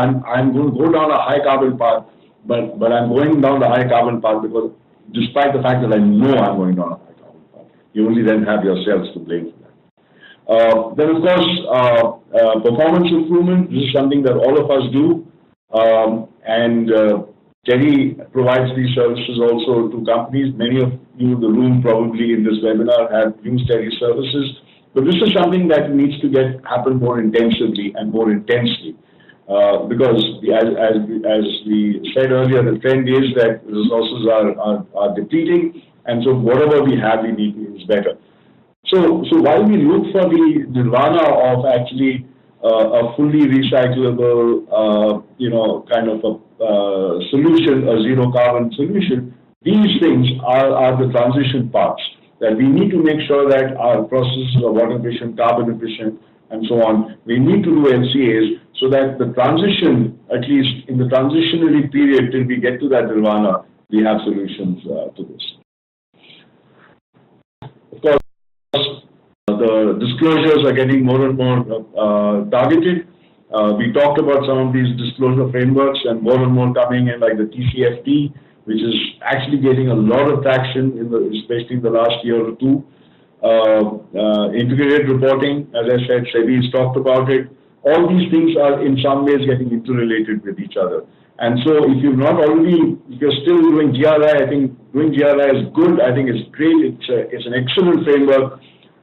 to go down a high carbon path, but I'm going down the high carbon path because despite the fact that I know I'm going down a high carbon path, you only then have yourselves to blame for that. Then of course, performance improvement. This is something that all of us do. And TERI provides these services also to companies. Many of you in the room probably in this webinar have used TERI services. But this is something that needs to happen more intensively and more intensely. Because as we said earlier, the trend is that resources are depleting, and so whatever we have, we need to use better. So while we look for the nirvana of actually a fully recyclable, kind of a solution, a zero carbon solution, these things are the transition parts that we need to make sure that our processes are water efficient, carbon efficient, and so on. We need to do LCAs so that the transition, at least in the transitionary period till we get to that nirvana, we have solutions to this. Of course, the disclosures are getting more and more targeted. We talked about some of these disclosure frameworks and more coming in, like the TCFD, which is actually getting a lot of traction, especially in the last year or two. Integrated reporting, as I said, SEBI has talked about it. All these things are in some ways getting interrelated with each other. And so if you've not already, if you're still doing GRI, I think doing GRI is good. I think it's great. It's an excellent framework.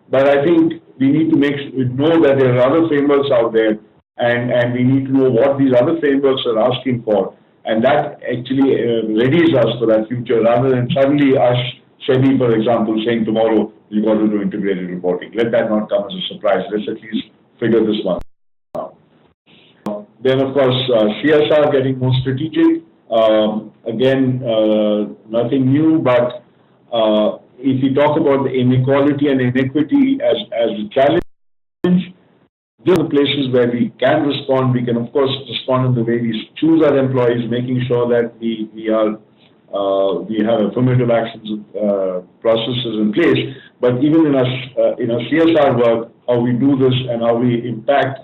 But I think we need to know that there are other frameworks out there, and we need to know what these other frameworks are asking for. And that actually readies us for that future, rather than suddenly us, SEBI, for example, saying tomorrow you've got to do integrated reporting. Let that not come as a surprise. Let's at least figure this one out. Then, of course, CSR getting more strategic. Again, nothing new, but if you talk about the inequality and inequity as a challenge, these are the places where we can respond. We can, of course, respond in the way we choose our employees, making sure that we have affirmative actions processes in place. But even in our CSR work, how we do this and how we impact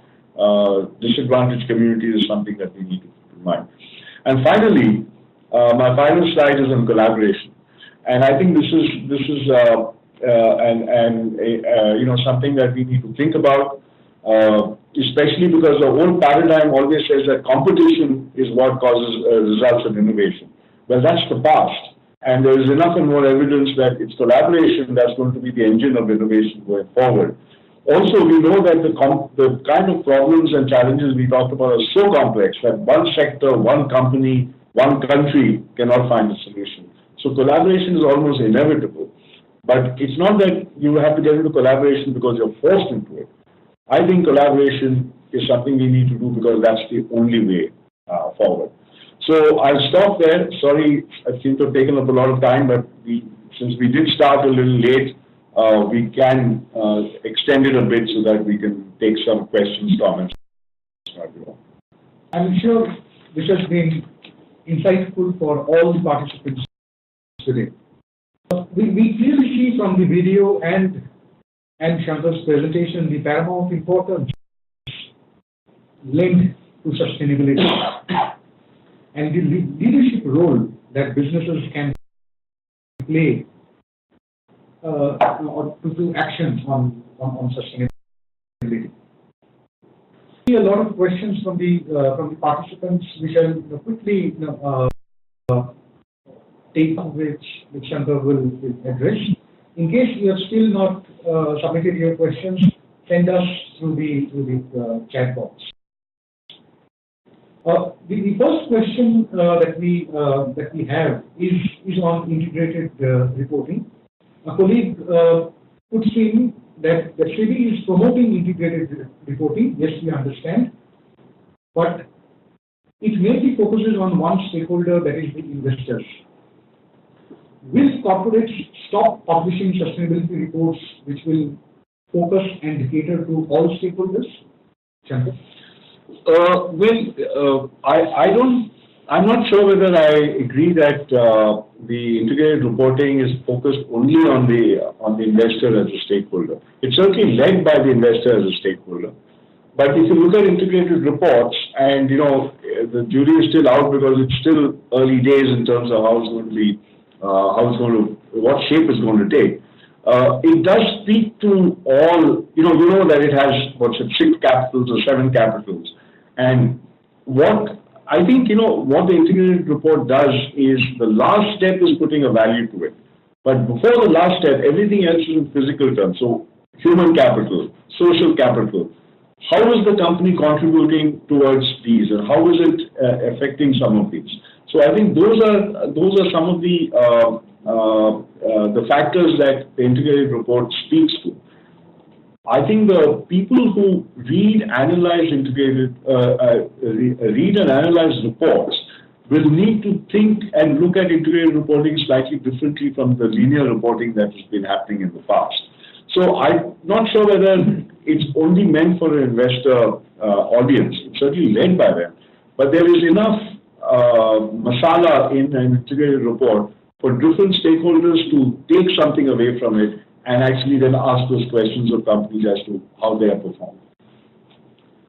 disadvantaged communities is something that we need to keep in mind. And finally, my final slide is on collaboration, and I think this is something that we need to think about. Especially because the old paradigm always says that competition is what causes results in innovation. Well, that's the past, and there is enough and more evidence that it's collaboration that's going to be the engine of innovation going forward. Also, we know that the kind of problems and challenges we talked about are so complex that one sector, one company, one country cannot find a solution. So collaboration is almost inevitable. But it's not that you have to get into collaboration because you're forced into it. I think collaboration is something we need to do because that's the only way forward. So I'll stop there. Sorry, I seem to have taken up a lot of time, but since we did start a little late, we can extend it a bit so that we can take some questions, comments. I'm sure this has been insightful for all the participants today. We clearly see from the video and Shankar's presentation the paramount importance linked to sustainability and the leadership role that businesses can play to do actions on sustainability. I see a lot of questions from the participants, which I'll quickly take, which Shankar will address. In case you have still not submitted your questions, send us through the chat box. The first question that we have is on integrated reporting. A colleague puts in that SEBI is promoting integrated reporting. Yes, we understand, but it mainly focuses on one stakeholder, that is the investors. Will corporates stop publishing sustainability reports which will focus and cater to all stakeholders? Shankar? I'm not sure whether I agree that the integrated reporting is focused only on the investor as a stakeholder. It's certainly led by the investor as a stakeholder. But if you look at integrated reports, and the jury is still out because it's still early days in terms of how it's going to be. What shape it's going to take. It does speak to all, you know that it has, 6 capitals or 7 capitals. And what I think, what the integrated report does is the last step is putting a value to it. But before the last step, everything else is in physical terms. So human capital, social capital. How is the company contributing towards these, and how is it affecting some of these? So I think those are some of the factors that the integrated report speaks to. I think the people who read and analyze reports will need to think and look at integrated reporting slightly differently from the linear reporting that has been happening in the past. So I'm not sure whether it's only meant for an investor audience. It's certainly led by them, but there is enough masala in an integrated report for different stakeholders to take something away from it and actually then ask those questions of companies as to how they are performing.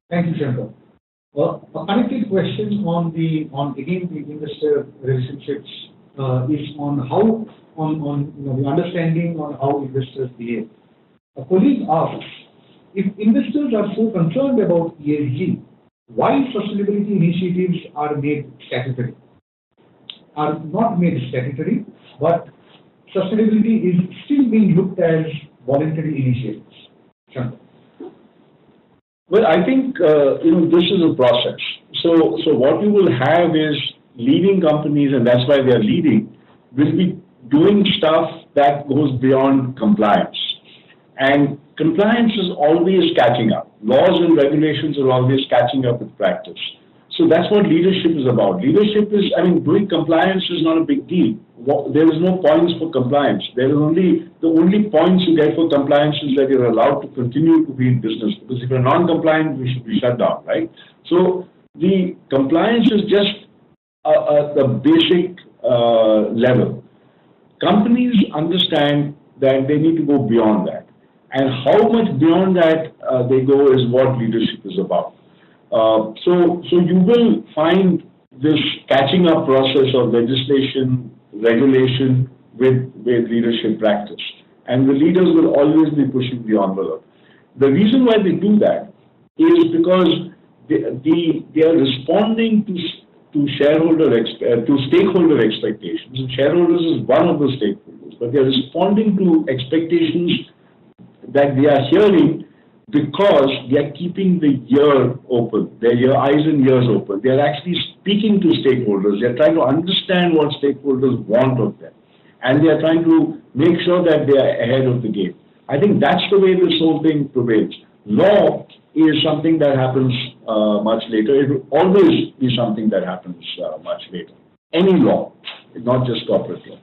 Thank you, Shankar. A connected question on the investor relationships is on the understanding on how investors behave. A colleague asks, if investors are so concerned about ESG, why sustainability initiatives are not made statutory, but sustainability is still being looked as voluntary initiatives? Shankar. Well, I think this is a process. So what you will have is leading companies, and that's why they are leading, will be doing stuff that goes beyond compliance. And compliance is always catching up. Laws and regulations are always catching up with practice. So that's what leadership is about. Leadership is, doing compliance is not a big deal. There is no points for compliance. The only points you get for compliance is that you're allowed to continue to be in business. Because if you're non-compliant, we should be shut down, right? So the compliance is just the basic level. Companies understand that they need to go beyond that. And how much beyond that they go is what leadership is about. So you will find this catching up process of legislation, regulation with leadership practice. And the leaders will always be pushing the envelope. The reason why they do that is because they are responding to stakeholder expectations. And shareholders is one of the stakeholders, but they are responding to expectations that they are hearing because they are keeping the ear open, their eyes and ears open. They are actually speaking to stakeholders. They are trying to understand what stakeholders want of them. And they are trying to make sure that they are ahead of the game. I think that's the way this whole thing prevails. Law is something that happens much later. It will always be something that happens much later. Any law, not just corporate law.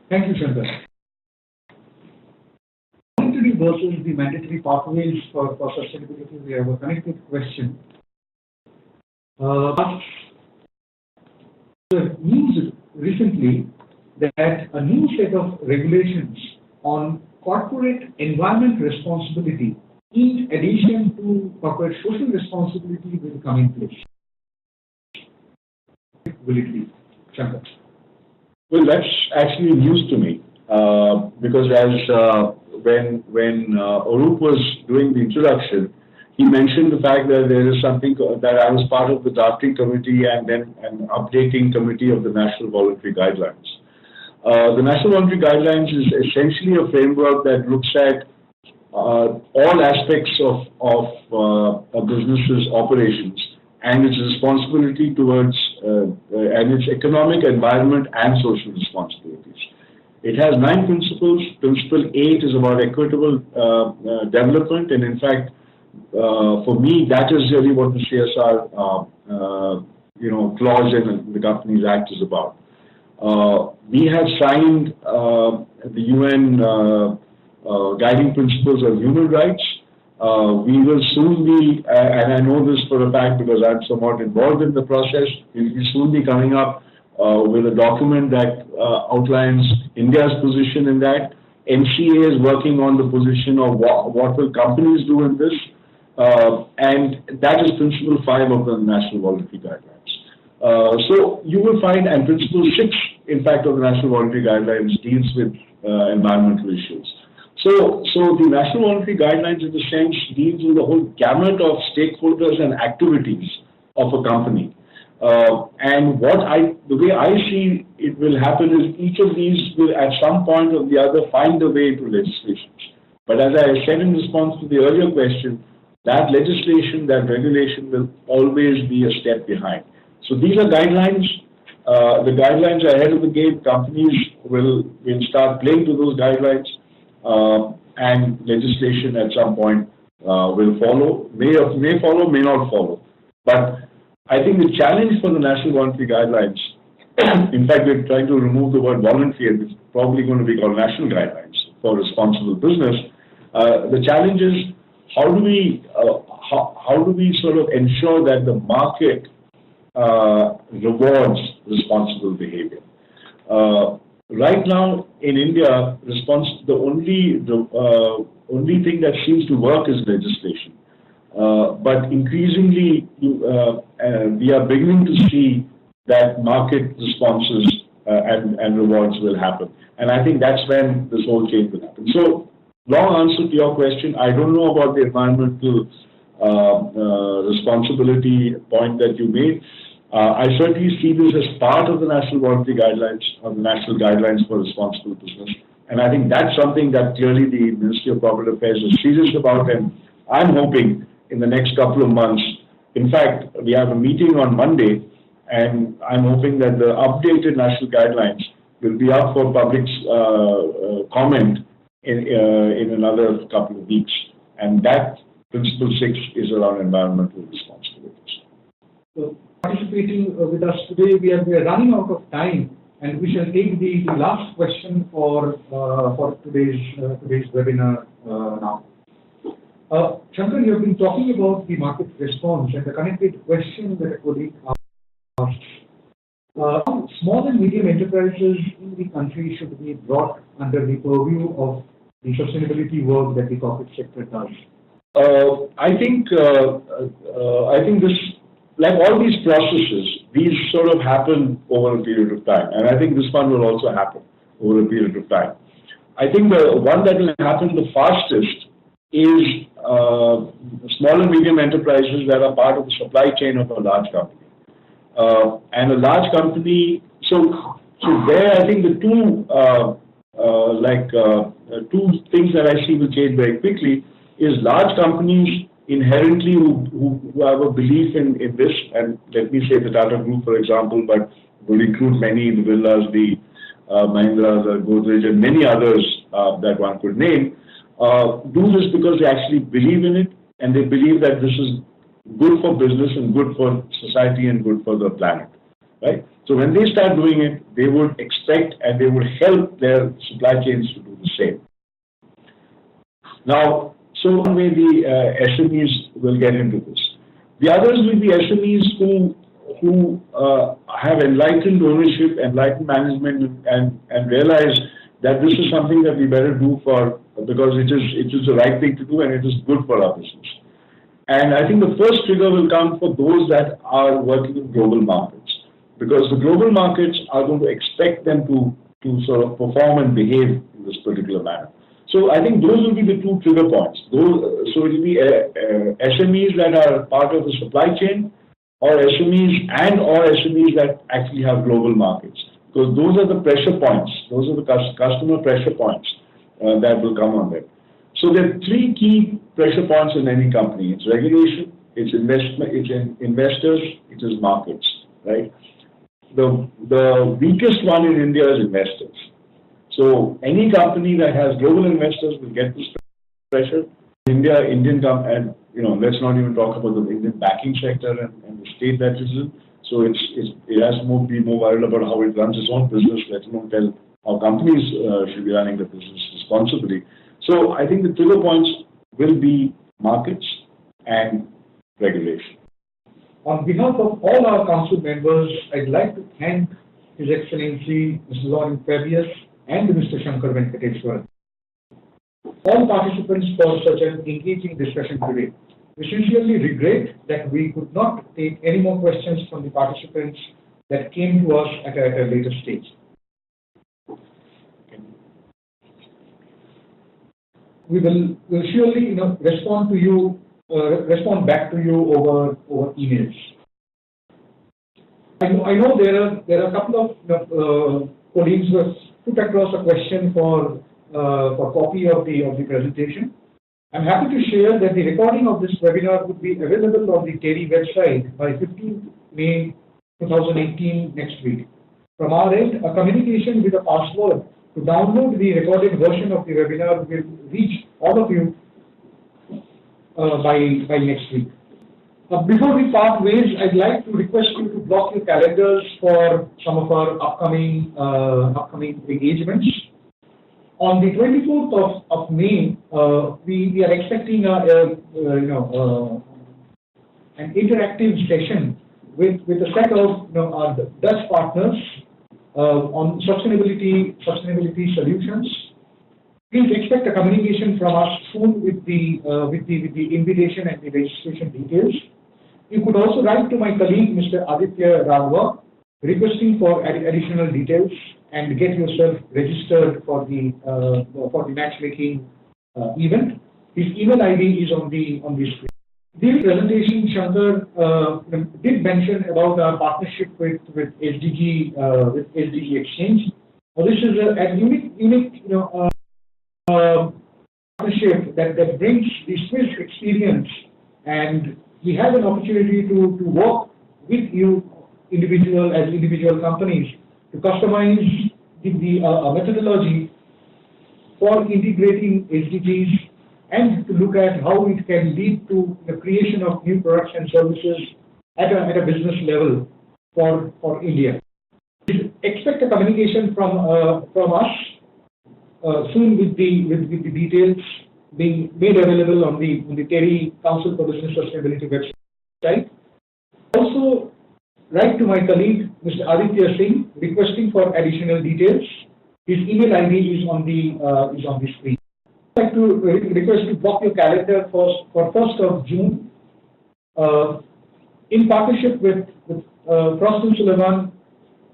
Thank you, Shankar. Versus the mandatory pathways for sustainability, we have a connected question. News recently that a new set of regulations on corporate environment responsibility, in addition to corporate social responsibility, will come in place. Will it be, Shankar? Well, that's actually news to me because as when Arup was doing the introduction, he mentioned the fact that there is something that I was part of the drafting committee and then an updating committee of the National Voluntary Guidelines. The National Voluntary Guidelines is essentially a framework that looks at all aspects of a business's operations and its responsibility towards and its economic, environment, and social responsibilities. It has 9 principles. Principle 8 is about equitable development, and in fact, for me, that is really what the CSR clause in the Companies Act is about. We have signed the UN Guiding Principles of Human Rights. We will soon be, and I know this for a fact because I'm somewhat involved in the process, we will soon be coming up with a document that outlines India's position in that. NCA is working on the position of what will companies do in this, and that is Principle 5 of the National Voluntary Guidelines. So you will find, and Principle 6, in fact, of the National Voluntary Guidelines deals with environmental issues. So the National Voluntary Guidelines, in a sense, deals with the whole gamut of stakeholders and activities of a company. And the way I see it will happen is each of these will at some point or the other find a way into legislation. But as I said in response to the earlier question, that legislation, that regulation will always be a step behind. So these are guidelines. The guidelines are ahead of the game. Companies will start playing to those guidelines, and legislation at some point will follow. May follow, may not follow. But I think the challenge for the National Voluntary Guidelines, in fact, we're trying to remove the word voluntary, and it's probably going to be called National Guidelines for Responsible Business. The challenge is how do we sort of ensure that the market rewards responsible behavior? Right now in India, the only thing that seems to work is legislation. But increasingly, we are beginning to see that market responses and rewards will happen. And I think that's when this whole change will happen. So, long answer to your question, I don't know about the environmental responsibility point that you made. I certainly see this as part of the National Voluntary Guidelines, or the National Guidelines for Responsible Business. And I think that's something that clearly the Ministry of Corporate Affairs is serious about, and I'm hoping in the next couple of months. In fact, we have a meeting on Monday, and I'm hoping that the updated National Guidelines will be up for public's comment in another couple of weeks. And that Principle 6 is around environmental responsibilities. So, participating with us today, we are running out of time, and we shall take the last question for today's webinar now. Shankar, you have been talking about the market response, and the connected question that a colleague asked. Small and medium enterprises in the country should be brought under the purview of the sustainability work that the corporate sector does. I think this, like all these processes, these sort of happen over a period of time, and I think this one will also happen over a period of time. I think the one that will happen the fastest is small and medium enterprises that are part of the supply chain of a large company. And a large company, so there I think the two things that I see will change very quickly is large companies inherently who have a belief in this, and let me say the Tata Group, for example, but will include many, the Birlas, the Mahindras, the Godrej, and many others that one could name, do this because they actually believe in it, and they believe that this is good for business and good for society and good for the planet, right? So when they start doing it, they would expect and they would help their supply chains to do the same. Now, so one way the SMEs will get into this. The others will be SMEs who have enlightened ownership, enlightened management, and realize that this is something that we better do because it is the right thing to do and it is good for our business. And I think the first trigger will come for those that are working in global markets, because the global markets are going to expect them to sort of perform and behave in this particular manner. So I think those will be the two trigger points. So it will be SMEs that are part of the supply chain, or SMEs that actually have global markets, because those are the pressure points. Those are the customer pressure points that will come on them. So there are three key pressure points in any company. It's regulation, it's investment, it's investors, it is markets, right? The weakest one in India is investors. So any company that has global investors will get this pressure. And let's not even talk about the Indian banking sector and the state that it's in. So it has to be more worried about how it runs its own business, let alone tell how companies should be running the business responsibly. So I think the trigger points will be markets and regulation. On behalf of all our council members, I'd like to thank His Excellency Mr. Lauren Fabius and Mr. Shankar Venkateswaran, all participants, for such an engaging discussion today. We sincerely regret that we could not take any more questions from the participants that came to us at a later stage. We'll surely respond back to you over emails. I know there are a couple of colleagues who have put across a question for copy of the presentation. I'm happy to share that the recording of this webinar would be available on the TERI website by 15th May 2018 next week. From our end, a communication with a password to download the recorded version of the webinar will reach all of you by next week. Before we part ways, I'd like to request you to block your calendars for some of our upcoming engagements. On the 24th of May, we are expecting an interactive session with a set of our Dutch partners on sustainability solutions. Please expect a communication from us soon with the invitation and the registration details. You could also write to my colleague, Mr. Aditya Raghava, requesting for additional details and get yourself registered for the matchmaking event. His email ID is on the screen. This presentation, Shankar did mention about our partnership with SDG Exchange. This is a unique partnership that brings the Swiss experience, and we have an opportunity to work with you individual companies to customize the methodology for integrating SDGs and to look at how it can lead to the creation of new products and services at a business level for India. Expect a communication from us soon with the details being made available on the TERI Council for Business Sustainability website. Also, write to my colleague, Mr. Aditya Singh, requesting for additional details. His email ID is on the screen. I'd like to request you block your calendar for 1st of June. In partnership with Frost & Sullivan,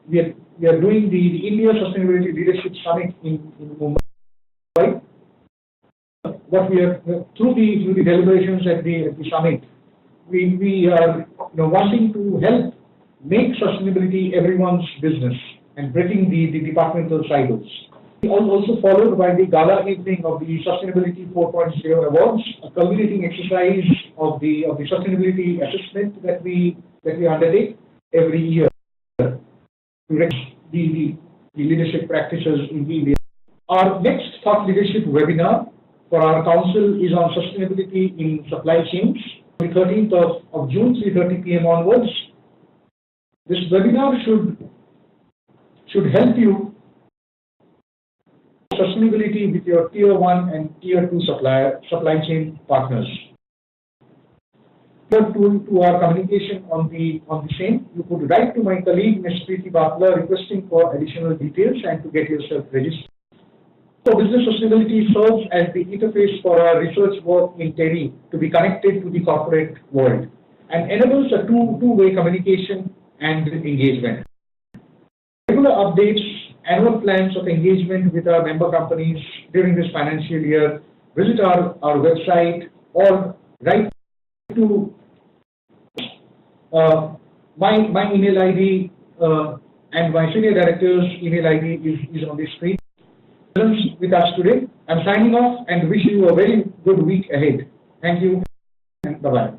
we are doing the India Sustainability Leadership Summit in Mumbai. What we are through the deliberations at the summit, we are wanting to help make sustainability everyone's business and breaking the departmental silos. Also followed by the gala evening of the Sustainability 4.0 Awards, a culminating exercise of the sustainability assessment that we undertake every year to recognize the leadership practices in India. Our next thought leadership webinar for our council is on sustainability in supply chains, the 13th of June, 3:30 p.m. onwards. This webinar should help you sustainability with your tier 1 and tier 2 supply chain partners. To our communication on the same, you could write to my colleague, Ms. Preeti Butler, requesting for additional details and to get yourself registered. So business sustainability serves as the interface for our research work in TERI to be connected to the corporate world and enables a two-way communication and engagement. Regular updates, annual plans of engagement with our member companies during this financial year, visit our website or write to my email ID and my senior director's email ID is on the screen. With us today. I'm signing off and wish you a very good week ahead. Thank you and bye-bye.